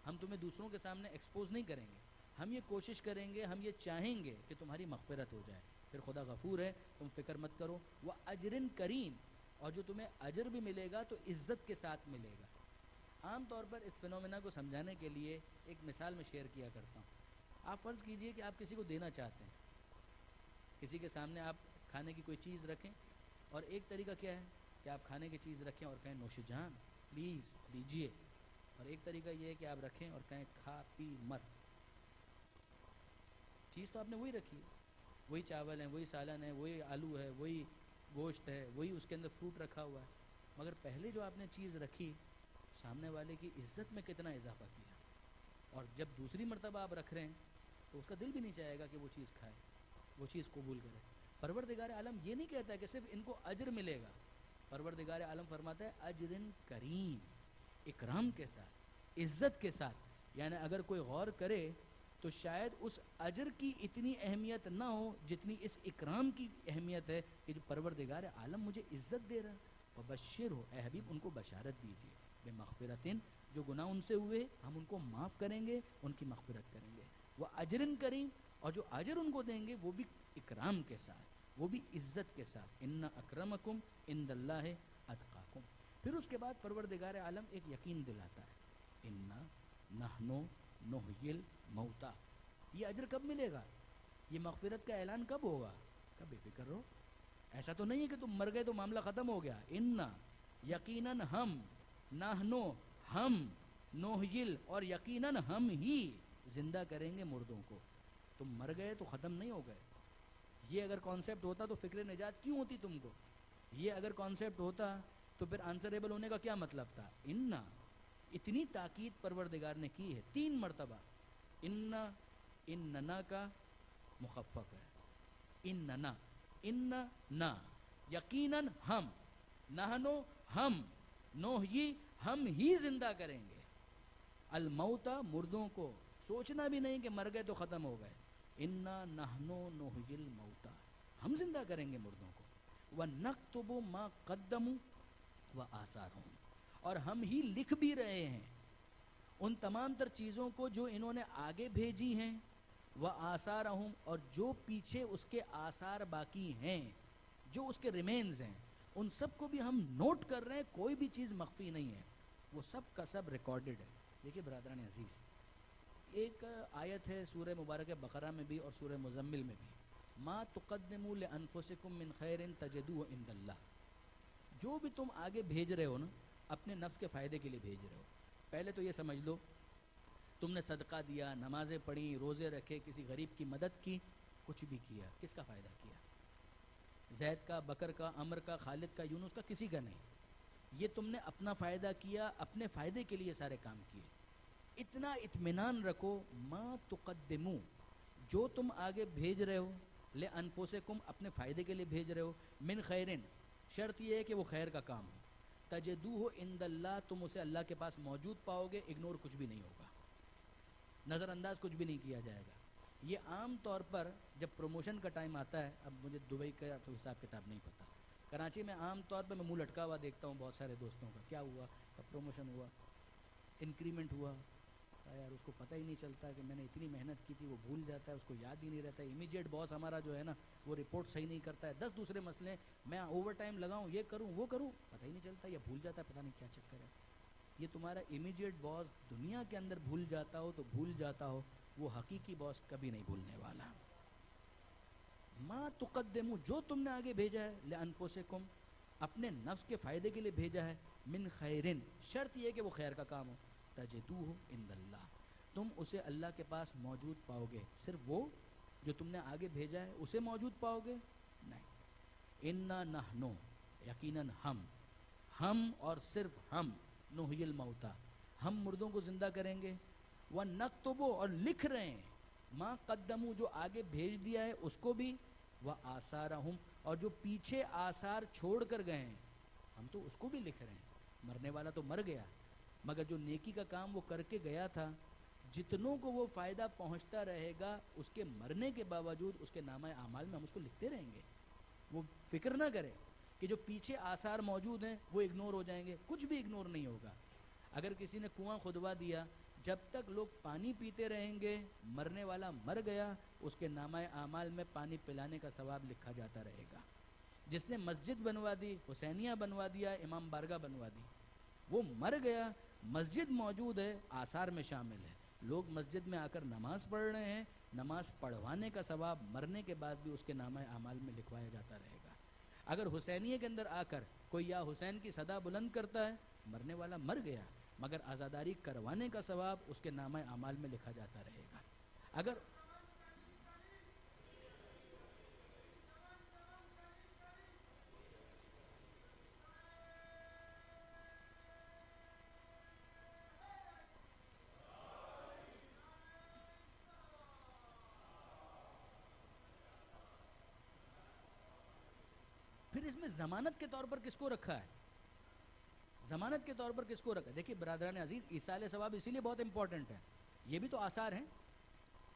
ہم تمہیں دوسروں کے سامنے ایکسپوز نہیں کریں گے، ہم یہ کوشش کریں گے، ہم یہ چاہیں گے کہ تمہاری مغفرت ہو جائے۔ پھر خدا غفور ہے، تم فکر مت کرو۔ وہ اجر کریم، اور جو تمہیں اجر بھی ملے گا تو عزت کے ساتھ ملے گا۔ عام طور پر اس فنومینا کو سمجھانے کے لیے ایک مثال میں شیئر کیا کرتا ہوں۔ آپ فرض کیجئے کہ آپ کسی کو دینا چاہتے ہیں، کسی کے سامنے آپ کھانے کی کوئی چیز رکھیں، اور ایک طریقہ کیا ہے کہ آپ کھانے کی چیز رکھیں اور کہیں نوش جان پلیز لیجئے، اور ایک طریقہ یہ ہے کہ آپ رکھیں اور کہیں کھا پی مر۔ چیز تو آپ نے وہی رکھی ہے، وہی چاول ہے، وہی سالن ہے، وہی آلو ہے، وہی گوشت ہے، وہی اس کے اندر فروٹ رکھا ہوا ہے، مگر پہلے جو آپ نے چیز رکھی سامنے والے کی عزت میں کتنا اضافہ کیا، اور جب دوسری مرتبہ آپ رکھ رہے ہیں تو اس کا دل بھی نہیں چاہے گا کہ وہ چیز کھائے، وہ چیز قبول کرے۔ پروردگار عالم یہ نہیں کہتا ہے کہ صرف ان کو اجر ملے گا، پروردگار عالم فرماتا ہے اجر کریم، اکرام کے ساتھ، عزت کے ساتھ۔ یعنی اگر کوئی غور کرے تو شاید اس اجر کی اتنی اہمیت نہ ہو جتنی اس اکرام کی اہمیت ہے کہ جو پروردگار عالم مجھے عزت دے رہا ہے۔ فبشر ہو، اے حبیب ان کو بشارت دیجیے، بمغفرتن، جو گناہ ان سے ہوئے ہم ان کو معاف کریں گے، ان کی مغفرت کریں گے، وہ اجرن کریم، اور جو اجر ان کو دیں گے وہ بھی اکرام کے ساتھ، وہ بھی عزت کے ساتھ، ان اکرمکم عند اللہ اتقاکم۔ پھر اس کے بعد پروردگار عالم ایک یقین دلاتا ہے، انا نحنو نحیی الموتا، یہ اجر کب ملے گا، یہ مغفرت کا اعلان کب ہوگا، کب بے فکر رہو، ایسا تو نہیں ہے کہ تم مر گئے تو معاملہ ختم ہو گیا، انا یقیناً ہم، نحنو ہم، نحیل اور یقیناً ہم ہی زندہ کریں گے مردوں کو، تم مر گئے تو ختم نہیں ہو گئے، یہ اگر کانسیپٹ ہوتا تو فکر نجات کیوں ہوتی تم کو، یہ اگر کانسیپٹ ہوتا تو پھر آنسریبل ہونے کا کیا مطلب تھا، انا، اتنی تاکید پروردگار نے کی ہے 3 مرتبہ، انا، اننا کا مخفف ہے، اننا، اننا یقیناً ہم، نحنو ہم، نحیی ہم ہی زندہ کریں گے، الموتا مردوں کو، سوچنا بھی نہیں کہ مر گئے تو ختم ہو گئے، انا نحنو نحیی الموتا، ہم زندہ کریں گے مردوں کو، وَنَكْتُبُ مَا قَدَّمُوا وَآثَارَهُمْ، اور ہم ہی لکھ بھی رہے ہیں ان تمام تر چیزوں کو جو انہوں نے آگے بھیجی ہیں، وَآثَارَهُمْ، اور جو پیچھے اس کے آثار باقی ہیں، جو اس کے ریمینز ہیں، ان سب کو بھی ہم نوٹ کر رہے ہیں، کوئی بھی چیز مخفی نہیں ہے، وہ سب کا سب ریکارڈڈ ہے۔ دیکھیے برادران عزیز، ایک آیت ہے سورہ مبارکہ بقرہ میں بھی اور سورہ مزمل میں بھی، ما تقدموا لانفسکم من خیر تجدوہ عند اللہ، جو بھی تم آگے بھیج رہے ہو نا اپنے نفس کے فائدے کے لیے بھیج رہے ہو، پہلے تو یہ سمجھ لو تم نے صدقہ دیا، نمازیں پڑھی، روزے رکھے، کسی غریب کی مدد کی، کچھ بھی کیا، کس کا فائدہ کیا، زید کا، بکر کا، عمر کا، خالد کا، یونس کا، کسی کا نہیں، یہ تم نے اپنا فائدہ کیا، اپنے فائدے کے لیے سارے کام کیے، اتنا اطمینان رکھو، ما تقدمو، جو تم آگے بھیج رہے ہو، لانفسکم اپنے فائدے کے لیے بھیج رہے ہو، من خیرن، شرط یہ ہے کہ وہ خیر کا کام ہو، تجدوہ عند اللہ، تم اسے اللہ کے پاس موجود پاؤ گے، اگنور کچھ بھی نہیں ہوگا، نظر انداز کچھ بھی نہیں کیا جائے گا۔ یہ عام طور پر جب پروموشن کا ٹائم آتا ہے، اب مجھے دبئی کا تو حساب کتاب نہیں پتہ، کراچی میں عام طور پہ میں منہ لٹکا ہوا دیکھتا ہوں بہت سارے دوستوں کا، کیا ہوا، کب پروموشن ہوا، انکریمنٹ ہوا، یار اس کو پتہ ہی نہیں چلتا کہ میں نے اتنی محنت کی تھی، وہ بھول جاتا ہے، اس کو یاد ہی نہیں رہتا ہے، امیجیٹ باس ہمارا جو ہے نا وہ رپورٹ صحیح نہیں کرتا ہے، 10 دوسرے مسئلے، میں اوور ٹائم لگاؤں، یہ کروں وہ کروں، پتہ ہی نہیں چلتا، یا بھول جاتا ہے، پتہ نہیں کیا چکر ہے۔ یہ تمہارا امیجیٹ باس دنیا کے اندر بھول جاتا ہو تو بھول جاتا ہو، وہ حقیقی باس کبھی نہیں بھولنے والا۔ ما تقدمو، جو تم نے آگے بھیجا ہے، لانفسکم، اپنے نفس کے فائدے کے لیے بھیجا ہے، من خیرن، شرط یہ کہ وہ خیر کا کام ہو، تجدوہ عند اللہ، تم اسے اللہ کے پاس موجود پاؤ گے، صرف وہ جو تم نے آگے بھیجا ہے اسے موجود پاؤ گے نہیں، انا نحنو، یقیناً ہم اور صرف ہم، نحیی الموتا، ہم مردوں کو زندہ کریں گے، وَنَكْتُبُ، اور لکھ رہے ہیں، ما قدمو، جو آگے بھیج دیا ہے اس کو بھی، وَآثَارَهُمْ، اور جو پیچھے آثار چھوڑ کر گئے ہیں ہم تو اس کو بھی لکھ رہے ہیں، مرنے والا تو مر گیا مگر جو نیکی کا کام وہ کر کے گیا تھا، جتنوں کو وہ فائدہ پہنچتا رہے گا اس کے مرنے کے باوجود اس کے نامہ اعمال میں ہم اس کو لکھتے رہیں گے، وہ فکر نہ کرے کہ جو پیچھے آثار موجود ہیں وہ اگنور ہو جائیں گے، کچھ بھی اگنور نہیں ہوگا۔ اگر کسی نے کنواں کھدوا دیا، جب تک لوگ پانی پیتے رہیں گے، مرنے والا مر گیا، اس کے نامہ اعمال میں پانی پلانے کا ثواب لکھا جاتا رہے گا۔ جس نے مسجد بنوا دی، حسینیہ بنوا دیا، امام بارگاہ بنوا دی، وہ مر گیا، مسجد موجود ہے، آثار میں شامل ہے، لوگ مسجد میں آ کر نماز پڑھ رہے ہیں، نماز پڑھوانے کا ثواب مرنے کے بعد بھی اس کے نامہ اعمال میں لکھوایا جاتا رہے گا۔ اگر حسینیہ کے اندر آ کر کوئی یا حسین کی صدا بلند کرتا ہے، مرنے والا مر گیا مگر عزاداری کروانے کا ثواب اس کے نامہ اعمال میں لکھا جاتا رہے گا۔ اگر پھر اس میں ضمانت کے طور پر کس کو رکھا ہے، ضمانت کے طور پر کس کو رکھا ہے؟ دیکھیے برادران عزیز، ایصال ثواب اسی لیے بہت امپورٹنٹ ہے، یہ بھی تو آثار ہیں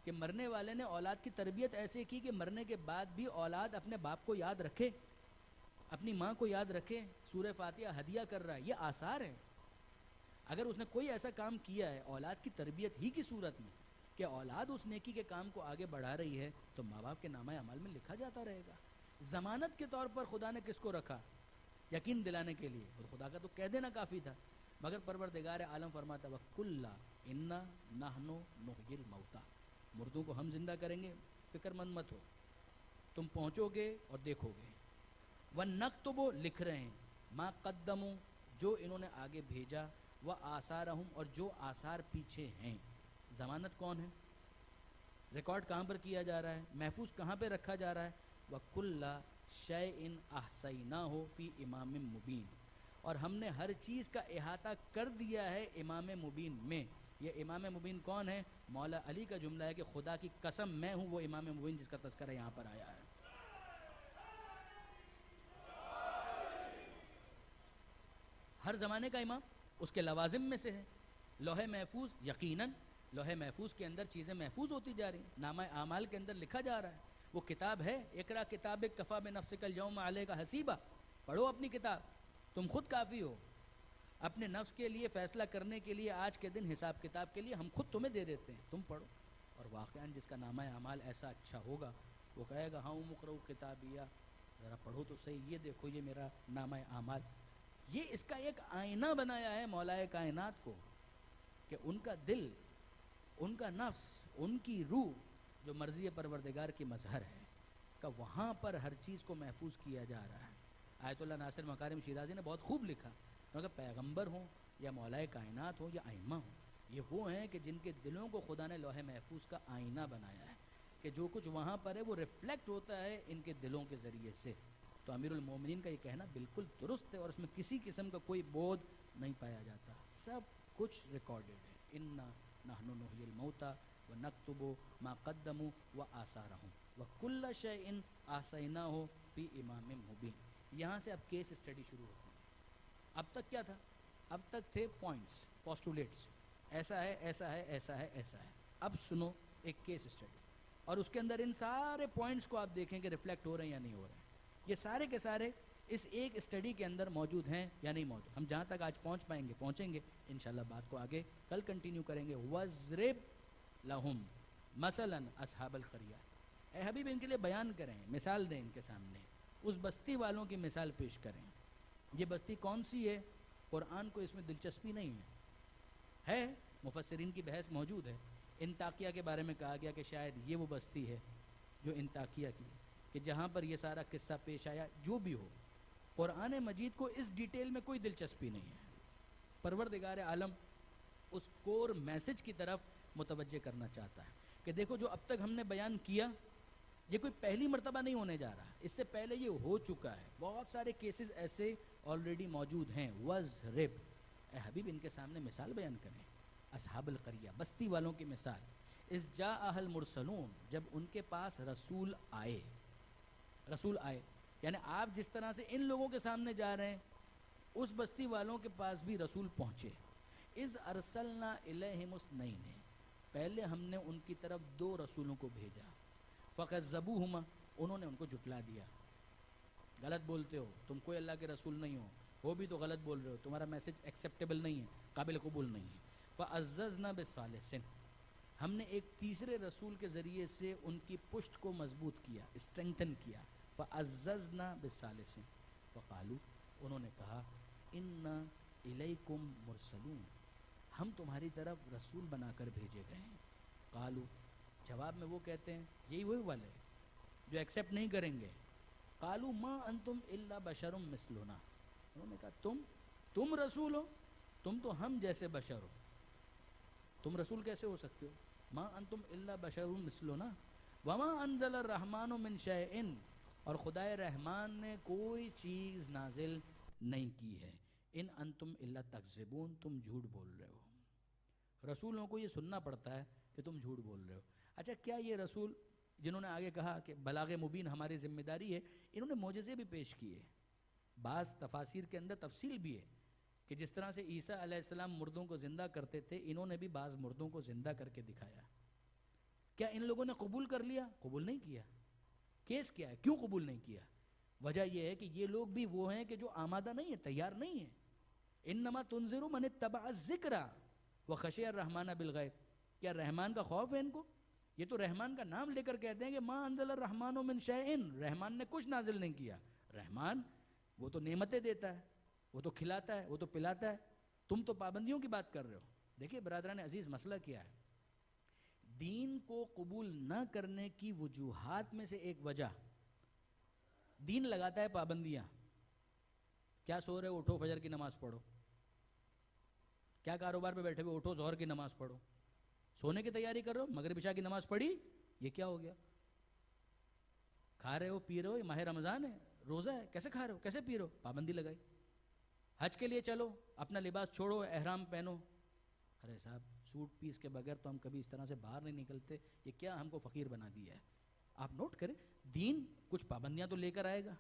کہ مرنے والے نے اولاد کی تربیت ایسے کی کہ مرنے کے بعد بھی اولاد اپنے باپ کو یاد رکھے، اپنی ماں کو یاد رکھے، سورہ فاتحہ ہدیہ کر رہا ہے، یہ آثار ہے۔ اگر اس نے کوئی ایسا کام کیا ہے اولاد کی تربیت ہی کی صورت میں کہ اولاد اس نیکی کے کام کو آگے بڑھا رہی ہے، تو ماں باپ کے نامہ اعمال میں لکھا جاتا رہے گا۔ ضمانت کے طور پر خدا نے کس کو رکھا؟ یقین دلانے کے لیے، اور خدا کا تو کہہ دینا کافی تھا، مگر پروردگار عالم فرماتا وَكُلَّ إِنَّا نَحْنُ نُحْيِي الْمَوْتَى، مردوں کو ہم زندہ کریں گے، فکر مند مت ہو، تم پہنچو گے اور دیکھو گے۔ وَنَكْتُبُ، لکھ رہے ہیں، مَا قَدَّمُوا، جو انہوں نے آگے بھیجا، وَآثَارَهُمْ، اور جو آثار پیچھے ہیں۔ ضمانت کون ہے؟ ریکارڈ کہاں پر کیا جا رہا ہے؟ محفوظ کہاں پہ رکھا جا رہا ہے؟ وَكُلَّ شَيْءٍ أَحْصَيْنَاهُ فِي إِمَامٍ مُبِينٍ، اور ہم نے ہر چیز کا احاطہ کر دیا ہے امام مبین میں۔ یہ امام مبین کون ہے؟ مولا علی کا جملہ ہے کہ خدا کی قسم میں ہوں وہ امام مبین جس کا تذکرہ یہاں پر آیا ہے۔ ہر زمانے کا امام اس کے لوازم میں سے ہے۔ لوح محفوظ، یقیناً لوح محفوظ کے اندر چیزیں محفوظ ہوتی جا رہی ہیں، نامہ اعمال کے اندر لکھا جا رہا ہے۔ وہ کتاب ہے، اقرا کتابک کفی بنفسک اليوم علیک حسیبا، پڑھو اپنی کتاب، تم خود کافی ہو۔ اپنے نفس کے لیے فیصلہ کرنے کے لیے آج کے دن حساب کتاب کے لیے ہم خود تمہیں دے دیتے ہیں، تم پڑھو۔ اور واقعاً جس کا نامہ اعمال ایسا اچھا ہوگا وہ کہے گا ہاں مقرؤ کتابیہ، ذرا پڑھو تو صحیح، یہ دیکھو یہ میرا نامہ اعمال۔ یہ اس کا ایک آئینہ بنایا ہے مولائے کائنات کو، کہ ان کا دل، ان کا نفس، ان کی روح جو مرضی پروردگار کی مظہر ہے، کہ وہاں پر ہر چیز کو محفوظ کیا جا رہا ہے۔ آیت اللہ ناصر مکارم شیرازی نے بہت خوب لکھا، کہ پیغمبر ہوں یا مولائے کائنات ہوں یا ائمہ ہوں، یہ وہ ہیں کہ جن کے دلوں کو خدا نے لوح محفوظ کا آئینہ بنایا ہے، کہ جو کچھ وہاں پر ہے وہ ریفلیکٹ ہوتا ہے ان کے دلوں کے ذریعے سے۔ تو امیر المومنین کا یہ کہنا بالکل درست ہے، اور اس میں کسی قسم کا کوئی بودھ نہیں پایا جاتا، سب کچھ ریکارڈڈ ہے۔ انا نحن نحیی الموتى ونکتب ما قدموا وآثارهم وکل شیء احصیناہ فی امام مبین۔ یہاں سے اب کیس اسٹڈی شروع ہوتی ہے۔ اب تک کیا تھا؟ اب تک تھے پوائنٹس، پوسٹولیٹس، ایسا ہے ایسا ہے ایسا ہے ایسا ہے۔ اب سنو ایک کیس اسٹڈی، اور اس کے اندر ان سارے پوائنٹس کو آپ دیکھیں کہ ریفلیکٹ ہو رہے ہیں یا نہیں ہو رہے ہیں۔ یہ سارے کے سارے اس ایک اسٹڈی کے اندر موجود ہیں یا نہیں موجود؟ ہم جہاں تک آج پہنچ پائیں گے پہنچیں گے انشاءاللہ، بات کو آگے کل کنٹینیو کریں گے۔ وَاضْرِبْ لَهُمْ مَثَلًا أَصْحَابَ الْقَرْيَةِ، اے حبیب ان کے لیے بیان کریں، مثال دیں ان کے سامنے، اس بستی والوں کی مثال پیش کریں۔ یہ بستی کون سی ہے؟ قرآن کو اس میں دلچسپی نہیں ہے، مفسرین کی بحث موجود ہے۔ انطاکیہ کے بارے میں کہا گیا کہ شاید یہ وہ بستی ہے جو انطاکیہ کی، کہ جہاں پر یہ سارا قصہ پیش آیا۔ جو بھی ہو، قرآن مجید کو اس ڈیٹیل میں کوئی دلچسپی نہیں ہے۔ پروردگار عالم اس کور میسج کی طرف متوجہ کرنا چاہتا ہے کہ دیکھو جو اب تک ہم نے بیان کیا یہ کوئی پہلی مرتبہ نہیں ہونے جا رہا، اس سے پہلے یہ ہو چکا ہے، بہت سارے کیسز ایسے آلریڈی موجود ہیں۔ وَاضْرِبْ، اے حبیب ان کے سامنے مثال بیان کریں، اصحاب القریہ، بستی والوں کی مثال۔ اذ جاءها المرسلون، جب ان کے پاس رسول آئے، رسول آئے یعنی آپ جس طرح سے ان لوگوں کے سامنے جا رہے ہیں اس بستی والوں کے پاس بھی رسول پہنچے۔ اذ ارسلنا الیہم اثنین، پہلے ہم نے ان کی طرف دو رسولوں کو بھیجا۔ فکذبوہما، انہوں نے ان کو جھٹلا دیا، غلط بولتے ہو تم، کوئی اللہ کے رسول نہیں ہو بھی تو غلط بول رہے ہو، تمہارا میسج ایکسیپٹیبل نہیں ہے، قابل قبول نہیں ہے۔ فعززنا بثالث، ہم نے ایک تیسرے رسول کے ذریعے سے ان کی پشت کو مضبوط کیا، اسٹرینگتھن کیا۔ فعززنا بثالث، فقالوا، انہوں نے کہا، انا الیکم مرسلون، ہم تمہاری طرف رسول بنا کر بھیجے گئے ہیں۔ قالوا، جواب میں وہ کہتے ہیں، یہی وہی والے جو ایکسیپٹ نہیں کریں گے۔ قالوا ما انتم الا بشر مثلنا، انہوں نے کہا تم رسول ہو، تم تو ہم جیسے بشر ہو، تم رسول کیسے ہو سکتے ہو؟ ما انتم الا بشر مثلنا وما انزل الرحمن من شیء، اور خدائے رحمان نے کوئی چیز نازل نہیں کی ہے۔ ان انتم الا تکذبون، تم جھوٹ بول رہے ہو۔ رسولوں کو یہ سننا پڑتا ہے کہ تم جھوٹ بول رہے ہو۔ اچھا کیا یہ رسول جنہوں نے آگے کہا کہ بلاغ مبین ہماری ذمہ داری ہے، انہوں نے معجزے بھی پیش کیے؟ بعض تفاسیر کے اندر تفصیل بھی ہے کہ جس طرح سے عیسیٰ علیہ السلام مردوں کو زندہ کرتے تھے، انہوں نے بھی بعض مردوں کو زندہ کر کے دکھایا۔ کیا ان لوگوں نے قبول کر لیا؟ قبول نہیں کیا۔ کیس کیا ہے؟ کیوں قبول نہیں کیا؟ وجہ یہ ہے کہ یہ لوگ بھی وہ ہیں کہ جو آمادہ نہیں ہیں، تیار نہیں ہیں. انما تنذر من اتبع الذکر وخشی الرحمن بالغیب. کیا رحمان کا خوف ہے ان کو؟ یہ تو رحمان کا نام لے کر کہتے ہیں کہ ما انزل الرحمن من شیء، رحمان نے کچھ نازل نہیں کیا. رحمان وہ تو نعمتیں دیتا ہے، وہ تو کھلاتا ہے، وہ تو پلاتا ہے. تم تو پابندیوں کی بات کر رہے ہو. دیکھیے برادران عزیز، مسئلہ کیا ہے؟ دین کو قبول نہ کرنے کی وجوہات میں سے ایک وجہ، دین لگاتا ہے پابندیاں. کیا سو رہے ہو؟ اٹھو فجر کی نماز پڑھو. کیا کاروبار پہ بیٹھے ہوئے؟ اٹھو ظہر کی نماز پڑھو. سونے کی تیاری کر رہے ہو؟ مغرب عشاء کی نماز پڑھی. یہ کیا ہو گیا؟ کھا رہے ہو، پی رہے ہو، یہ ماہ رمضان ہے، روزہ ہے، کیسے کھا رہے ہو، کیسے پی رہے ہو؟ پابندی لگائی. حج کے لیے چلو، اپنا لباس چھوڑو، احرام پہنو. ارے صاحب، سوٹ پیس کے بغیر تو ہم کبھی اس طرح سے باہر نہیں نکلتے. یہ کیا ہم کو فقیر بنا دیا ہے؟ آپ نوٹ کریں، دین کچھ پابندیاں تو لے کر آئے گا.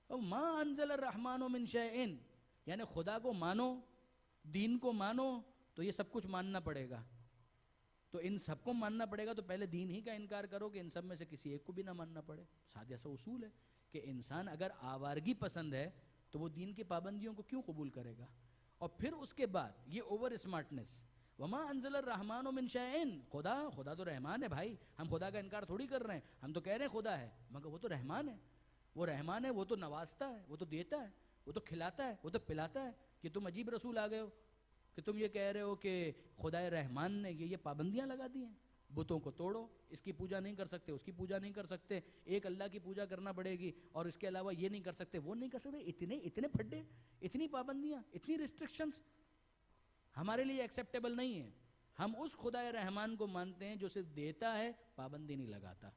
ما انزل الرحمن من شیء، یعنی خدا کو مانو، دین کو مانو تو یہ سب کچھ ماننا پڑے گا. تو ان سب کو ماننا پڑے گا تو پہلے دین ہی کا انکار کرو کہ ان سب میں سے کسی ایک کو بھی نہ ماننا پڑے. سادہ سا اصول ہے کہ انسان اگر آوارگی پسند ہے تو وہ دین کی پابندیوں کو کیوں قبول کرے گا؟ اور پھر اس کے بعد یہ اوور اسمارٹنس، وما انزل الرحمن من شیء، خدا تو رحمان ہے بھائی. ہم خدا کا انکار تھوڑی کر رہے ہیں، ہم تو کہہ رہے ہیں خدا ہے، مگر وہ تو رحمان ہے. وہ رحمان ہے، وہ تو نوازتا ہے، وہ تو دیتا ہے، وہ تو کھلاتا ہے، وہ تو پلاتا ہے. کہ تم عجیب رسول آ گئے ہو کہ تم یہ کہہ رہے ہو کہ خدا رحمان نے یہ پابندیاں لگا دی ہیں. بتوں کو توڑو، اس کی پوجا نہیں کر سکتے، اس کی پوجا نہیں کر سکتے، ایک اللہ کی پوجا کرنا پڑے گی، اور اس کے علاوہ یہ نہیں کر سکتے، وہ نہیں کر سکتے. اتنے پھڈے، اتنی پابندیاں، اتنی ریسٹرکشنز ہمارے لیے ایکسیپٹیبل نہیں ہیں. ہم اس خدا رحمان کو مانتے ہیں جو صرف دیتا ہے، پابندی نہیں لگاتا.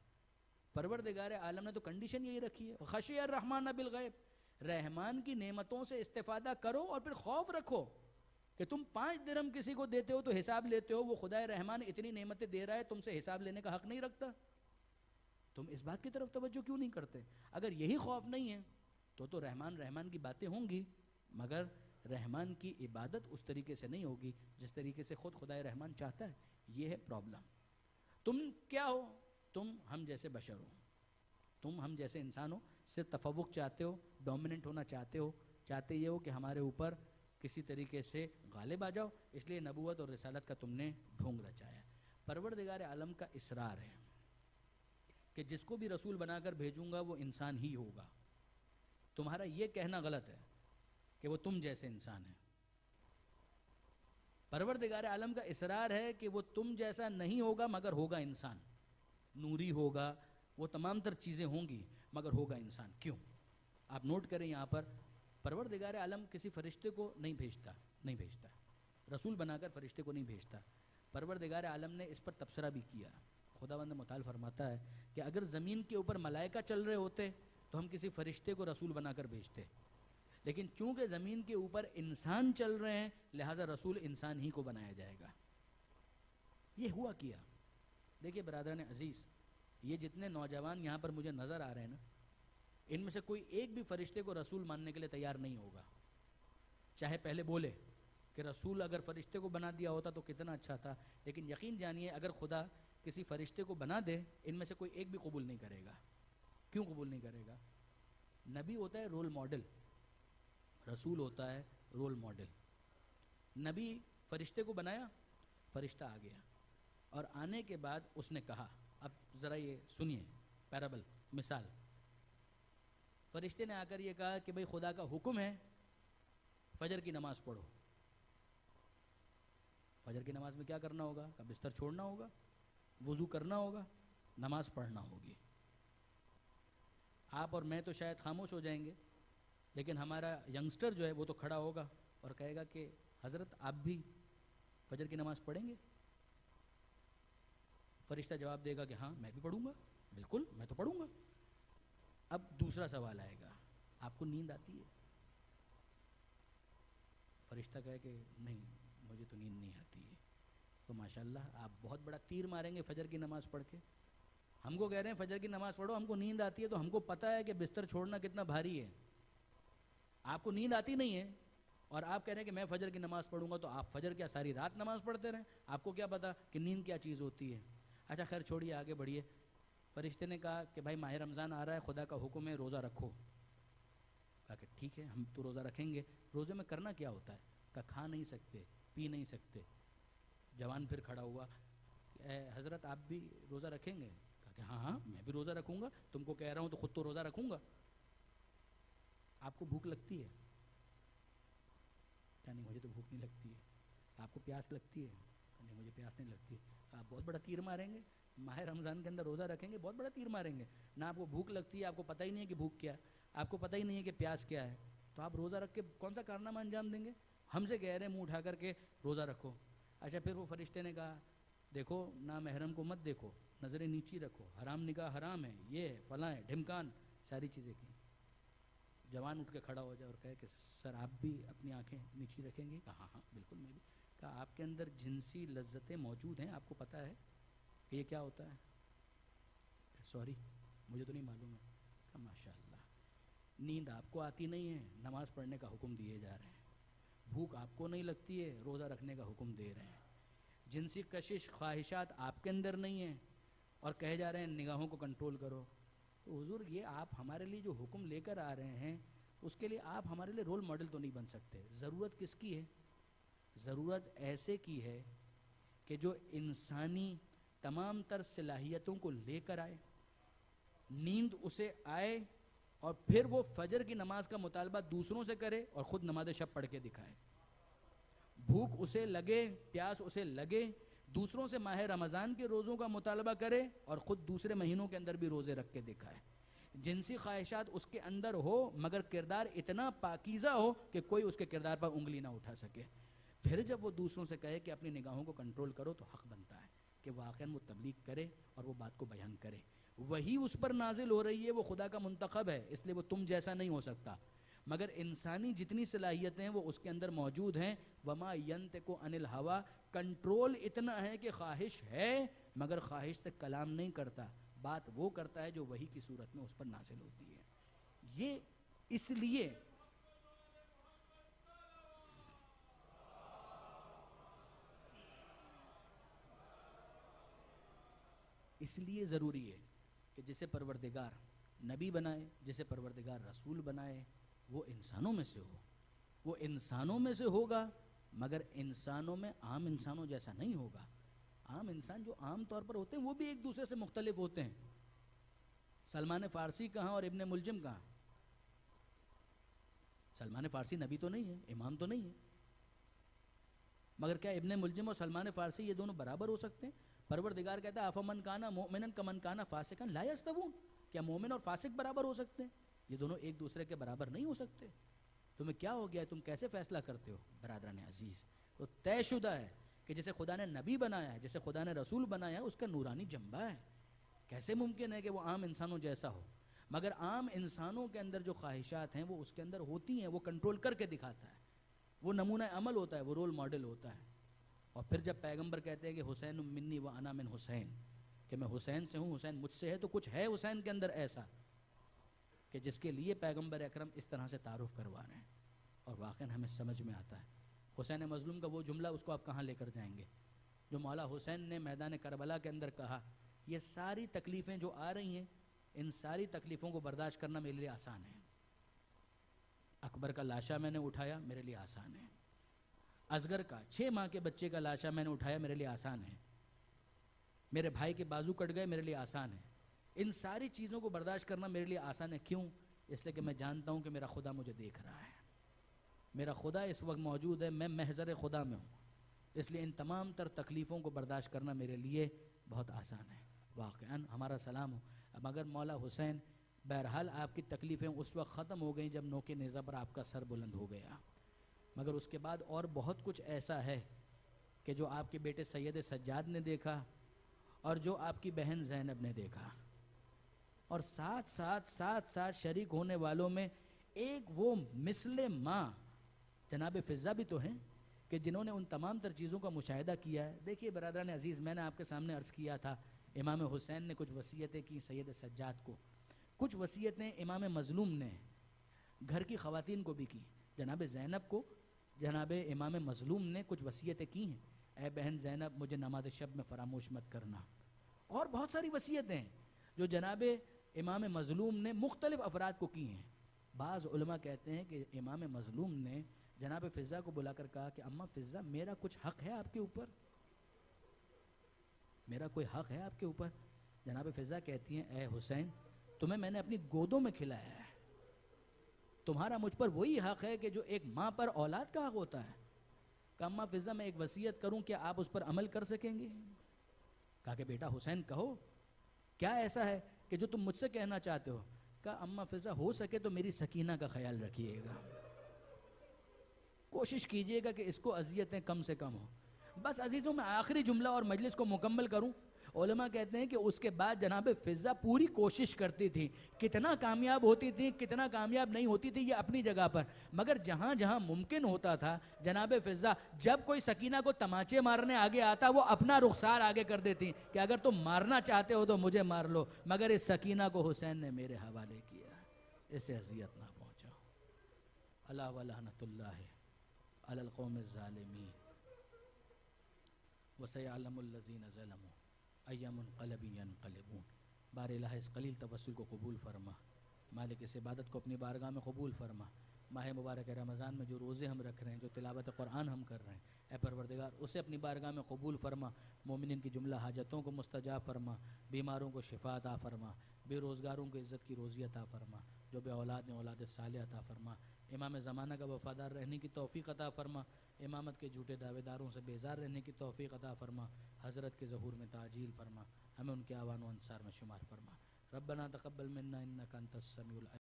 پروردگار عالم نے تو کنڈیشن یہی رکھی ہے، خشی الرحمن بالغیب، رحمان کی نعمتوں سے استفادہ کرو اور پھر خوف رکھو کہ تم 5 درہم کسی کو دیتے ہو تو حساب لیتے ہو، وہ خدا رحمان اتنی نعمتیں دے رہا ہے، تم سے حساب لینے کا حق نہیں رکھتا. تم اس بات کی طرف توجہ کیوں نہیں کرتے؟ اگر یہی خوف نہیں ہے تو رحمان کی باتیں ہوں گی، مگر رحمان کی عبادت اس طریقے سے نہیں ہوگی جس طریقے سے خود خدا رحمان چاہتا ہے. یہ ہے پرابلم. تم کیا ہو؟ تم ہم جیسے بشر ہو، تم ہم جیسے انسان ہو، صرف تفوق چاہتے ہو، ڈومیننٹ ہونا چاہتے ہو، چاہتے یہ ہو کہ ہمارے اوپر کسی طریقے سے غالب آ جاؤ، اس لیے نبوت اور رسالت کا تم نے ڈھونگ رچایا. پروردگار عالم کا اصرار ہے کہ جس کو بھی رسول بنا کر بھیجوں گا وہ انسان ہی ہوگا. تمہارا یہ کہنا غلط ہے کہ وہ تم جیسے انسان ہیں. پروردگار عالم کا اصرار ہے کہ وہ تم جیسا نہیں ہوگا مگر ہوگا انسان، نوری ہوگا، وہ تمام تر چیزیں ہوں گی مگر ہوگا انسان. کیوں؟ آپ نوٹ کریں یہاں پر، پروردگار عالم کسی فرشتے کو نہیں بھیجتا، رسول بنا کر فرشتے کو نہیں بھیجتا. پروردگار عالم نے اس پر تبصرہ بھی کیا. خداوند متعال فرماتا ہے کہ اگر زمین کے اوپر ملائکہ چل رہے ہوتے تو ہم کسی فرشتے کو رسول بنا کر بھیجتے، لیکن چونکہ زمین کے اوپر انسان چل رہے ہیں لہٰذا رسول انسان ہی کو بنایا جائے گا. یہ ہوا کیا. دیکھیے برادران عزیز، یہ جتنے نوجوان یہاں پر مجھے نظر آ رہے ہیں نا، ان میں سے کوئی ایک بھی فرشتے کو رسول ماننے کے لیے تیار نہیں ہوگا. چاہے پہلے بولے کہ رسول اگر فرشتے کو بنا دیا ہوتا تو کتنا اچھا تھا، لیکن یقین جانیے اگر خدا کسی فرشتے کو بنا دے ان میں سے کوئی ایک بھی قبول نہیں کرے گا. کیوں قبول نہیں کرے گا؟ نبی ہوتا ہے رول ماڈل، رسول ہوتا ہے رول ماڈل. نبی فرشتے کو بنایا، فرشتہ آ گیا، اور آنے کے بعد اس نے کہا، اب ذرا یہ سنیے پیرابل، مثال. فرشتے نے آ کر یہ کہا کہ بھئی خدا کا حکم ہے فجر کی نماز پڑھو. فجر کی نماز میں کیا کرنا ہوگا؟ کہ بستر چھوڑنا ہوگا، وضو کرنا ہوگا، نماز پڑھنا ہوگی. آپ اور میں تو شاید خاموش ہو جائیں گے، لیکن ہمارا ینگسٹر جو ہے وہ تو کھڑا ہوگا اور کہے گا کہ حضرت آپ بھی فجر کی نماز پڑھیں گے؟ فرشتہ جواب دے گا کہ ہاں میں بھی پڑھوں گا، بالکل میں تو پڑھوں گا. اب دوسرا سوال آئے گا، آپ کو نیند آتی ہے؟ فرشتہ کہے کہ نہیں مجھے تو نیند نہیں آتی ہے. تو ماشاءاللہ آپ بہت بڑا تیر ماریں گے فجر کی نماز پڑھ کے. ہم کو کہہ رہے ہیں فجر کی نماز پڑھو، ہم کو نیند آتی ہے، تو ہم کو پتہ ہے کہ بستر چھوڑنا کتنا بھاری ہے. آپ کو نیند آتی نہیں ہے اور آپ کہہ رہے ہیں کہ میں فجر کی نماز پڑھوں گا، تو آپ فجر کیا ساری رات نماز پڑھتے رہیں؟ آپ کو کیا پتہ کہ نیند کیا چیز ہوتی ہے؟ اچھا خیر چھوڑیے، آگے بڑھیے. فرشتے نے کہا کہ بھائی ماہ رمضان آ رہا ہے، خدا کا حکم ہے روزہ رکھو. کہا کہ ٹھیک ہے ہم تو روزہ رکھیں گے. روزے میں کرنا کیا ہوتا ہے؟ کہا کھا نہیں سکتے, پی نہیں سکتے. جوان پھر کھڑا ہوا, اے حضرت آپ بھی روزہ رکھیں گے؟ کہا کہ ہاں ہاں میں بھی روزہ رکھوں گا, تم کو کہہ رہا ہوں تو خود تو روزہ رکھوں گا. آپ کو بھوک لگتی ہے؟ کہا نہیں مجھے تو بھوک نہیں لگتی ہے. آپ کو پیاس لگتی ہے؟ کہا نہیں مجھے پیاس نہیں لگتی. آپ بہت بڑا تیر ماریں گے, ماہ رمضان کے اندر روزہ رکھیں گے, بہت بڑا تیر ماریں گے. نہ آپ کو بھوک لگتی ہے, آپ کو پتہ ہی نہیں ہے کہ بھوک کیا ہے, آپ کو پتہ ہی نہیں ہے کہ پیاس کیا ہے, تو آپ روزہ رکھ کے کون سا کارنامہ انجام دیں گے؟ ہم سے کہہ رہے ہیں منہ اٹھا کر کے روزہ رکھو. اچھا پھر وہ فرشتے نے کہا دیکھو نا محرم کو مت دیکھو, نظریں نیچی رکھو, حرام نگاہ حرام ہے, یہ ہے فلاں ہے ڈھمکان, ساری چیزیں کی. جوان اٹھ کے کھڑا ہو جائے اور کہے کہ سر آپ بھی اپنی آنکھیں نیچی رکھیں گے؟ کہا ہاں ہاں بالکل میں بھی. کہا آپ کے اندر جنسی لذتیں موجود ہیں, آپ کو پتہ ہے کہ یہ کیا ہوتا ہے؟ سوری مجھے تو نہیں معلوم ہے. کہا ماشاء اللہ. نیند آپ کو آتی نہیں ہے, نماز پڑھنے کا حکم دیے جا رہے ہیں. بھوک آپ کو نہیں لگتی ہے, روزہ رکھنے کا حکم دے رہے ہیں. جنسی کشش خواہشات آپ کے اندر نہیں ہیں اور کہے جا رہے ہیں نگاہوں کو کنٹرول کرو. تو حضور یہ آپ ہمارے لیے جو حکم لے کر آ رہے ہیں اس کے لیے آپ ہمارے لیے رول ماڈل تو نہیں بن سکتے. ضرورت کس کی ہے؟ ضرورت ایسے کی ہے کہ جو انسانی تمام تر صلاحیتوں کو لے کر آئے, نیند اسے آئے, اور پھر وہ فجر کی نماز کا مطالبہ دوسروں سے کرے اور خود نماز شب پڑھ کے دکھائے. بھوک اسے لگے, پیاس اسے لگے, دوسروں سے ماہ رمضان کے روزوں کا مطالبہ کرے اور خود دوسرے مہینوں کے اندر بھی روزے رکھ کے دکھائے. جنسی خواہشات اس کے اندر ہو مگر کردار اتنا پاکیزہ ہو کہ کوئی اس کے کردار پر انگلی نہ اٹھا سکے. پھر جب وہ دوسروں سے کہے کہ اپنی نگاہوں کو کنٹرول کرو تو حق بنتا ہے کہ واقعاً وہ تبلیغ کرے اور وہ بات کو بیان کرے. وہی اس پر نازل ہو رہی ہے, وہ خدا کا منتخب ہے, اس لیے وہ تم جیسا نہیں ہو سکتا, مگر انسانی جتنی صلاحیتیں ہیں وہ اس کے اندر موجود ہیں. وما ینطق عن الہوا, کنٹرول اتنا ہے کہ خواہش ہے مگر خواہش سے کلام نہیں کرتا, بات وہ کرتا ہے جو وحی کی صورت میں اس پر نازل ہوتی ہے. یہ اس لیے ضروری ہے کہ جسے پروردگار نبی بنائے, جسے پروردگار رسول بنائے, وہ انسانوں میں سے ہو. وہ انسانوں میں سے ہوگا مگر انسانوں میں عام انسانوں جیسا نہیں ہوگا. عام انسان جو عام طور پر ہوتے ہیں وہ بھی ایک دوسرے سے مختلف ہوتے ہیں. سلمان فارسی کہاں اور ابن ملجم کہاں؟ سلمان فارسی نبی تو نہیں ہے, امام تو نہیں ہے, مگر کیا ابن ملجم اور سلمان فارسی یہ دونوں برابر ہو سکتے ہیں؟ پروردگار کہتا ہے افمن کانا مؤمنا کمن کانا فاسقا لا یستوون, کیا مومن اور فاسق برابر ہو سکتے ہیں؟ یہ دونوں ایک دوسرے کے برابر نہیں ہو سکتے. تمہیں کیا ہو گیا ہے, تم کیسے فیصلہ کرتے ہو؟ برادران عزیز, تو طے شدہ ہے کہ جسے خدا نے نبی بنایا ہے, جسے خدا نے رسول بنایا ہے, اس کا نورانی جنبہ ہے. کیسے ممکن ہے کہ وہ عام انسانوں جیسا ہو؟ مگر عام انسانوں کے اندر جو خواہشات ہیں وہ اس کے اندر ہوتی ہیں, وہ کنٹرول کر کے دکھاتا ہے, وہ نمونہ عمل ہوتا ہے, وہ رول ماڈل ہوتا ہے. اور پھر جب پیغمبر کہتے ہیں کہ حسین منی و انا من حسین, کہ میں حسین سے ہوں, حسین مجھ سے ہے, تو کچھ ہے حسین کے اندر ایسا کہ جس کے لیے پیغمبر اکرم اس طرح سے تعارف کروا رہے ہیں. اور واقعاً ہمیں سمجھ میں آتا ہے. حسین مظلوم کا وہ جملہ اس کو آپ کہاں لے کر جائیں گے جو مولا حسین نے میدان کربلا کے اندر کہا, یہ ساری تکلیفیں جو آ رہی ہیں ان ساری تکلیفوں کو برداشت کرنا میرے لیے آسان ہے. اکبر کا لاشا میں نے اٹھایا, میرے لیے آسان ہے. اصغر کا 6 ماہ کے بچے کا لاشا میں نے اٹھایا, میرے لیے آسان ہے. میرے بھائی کے بازو کٹ گئے, میرے لیے آسان ہے. ان ساری چیزوں کو برداشت کرنا میرے لیے آسان ہے. کیوں؟ اس لیے کہ میں جانتا ہوں کہ میرا خدا مجھے دیکھ رہا ہے, میرا خدا اس وقت موجود ہے, میں محضر خدا میں ہوں. اس لیے ان تمام تر تکلیفوں کو برداشت کرنا میرے لیے بہت آسان ہے. واقعاً ہمارا سلام ہو. مگر مولا حسین, بہرحال آپ کی تکلیفیں اس وقت ختم ہو گئیں جب نوک نیزہ پر آپ کا سر بلند ہو گیا, مگر اس کے بعد اور بہت کچھ ایسا ہے کہ جو آپ کے بیٹے سید سجاد نے دیکھا اور جو آپ کی بہن زینب نے دیکھا, اور ساتھ شریک ہونے والوں میں ایک وہ مثل ماں جناب فضہ بھی تو ہیں کہ جنہوں نے ان تمام تر چیزوں کا مشاہدہ کیا ہے. دیکھیے برادران عزیز, میں نے آپ کے سامنے عرض کیا تھا امام حسین نے کچھ وصیتیں کی سید سجاد کو, کچھ وصیتیں امام مظلوم نے گھر کی خواتین کو بھی کی. جناب زینب کو جناب امام مظلوم نے کچھ وصیتیں کی ہیں, اے بہن زینب مجھے نماز شب میں فراموش مت کرنا. اور بہت ساری وصیتیں ہیں جو جناب امام مظلوم نے مختلف افراد کو کی ہیں. بعض علماء کہتے ہیں کہ امام مظلوم نے جناب فضہ کو بلا کر کہا کہ اماں فضہ میرا کچھ حق ہے آپ کے اوپر، میرا کوئی حق ہے آپ کے اوپر؟ جناب فضہ کہتی ہیں اے حسین تمہیں میں نے اپنی گودوں میں کھلایا ہے، تمہارا مجھ پر وہی حق ہے کہ جو ایک ماں پر اولاد کا حق ہوتا ہے۔ کہ اماں فضہ میں ایک وصیت کروں کیا آپ اس پر عمل کر سکیں گے؟ کہا کہ بیٹا حسین کہو کیا ایسا ہے کہ جو تم مجھ سے کہنا چاہتے ہو؟ کہا اماں فضہ ہو سکے تو میری سکینہ کا خیال رکھیے گا، کوشش کیجئے گا کہ اس کو اذیتیں کم سے کم ہوں۔ بس عزیزوں میں آخری جملہ اور مجلس کو مکمل کروں، علماء کہتے ہیں کہ اس کے بعد جناب فضہ پوری کوشش کرتی تھی، کتنا کامیاب ہوتی تھی کتنا کامیاب نہیں ہوتی تھی یہ اپنی جگہ پر، مگر جہاں جہاں ممکن ہوتا تھا جناب فضہ جب کوئی سکینہ کو تماچے مارنے آگے آتا وہ اپنا رخسار آگے کر دیتی کہ اگر تم مارنا چاہتے ہو تو مجھے مار لو، مگر اس سکینہ کو حسین نے میرے حوالے کیا، اسے اذیت نہ پہنچاؤ۔ الا ولعنۃ اللہ علی القوم الظالمین وسیعلم الذین ظلموا ای منقلب ینقلبون۔ بار الہ اس قلیل توسل کو قبول فرما، مالک اس عبادت کو اپنی بارگاہ میں قبول فرما۔ ماہ مبارک رمضان میں جو روزے ہم رکھ رہے ہیں، جو تلاوت قرآن ہم کر رہے ہیں، اے پروردگار اسے اپنی بارگاہ میں قبول فرما، مومنین کی جملہ حاجتوں کو مستجاب فرما، بیماروں کو شفا عطا فرما، بے روزگاروں کو عزت کی روزی عطا فرما، جو بے اولاد نے اولاد صالح عطا فرما، امام زمانہ کا وفادار رہنے کی توفیق عطا فرما، امامت کے جھوٹے دعوے داروں سے بیزار رہنے کی توفیق عطا فرما، حضرت کے ظہور میں تعجیل فرما، ہمیں ان کے اعوان و انصار میں شمار فرما۔ ربنا تقبل منا انک انت السمیع العلیم۔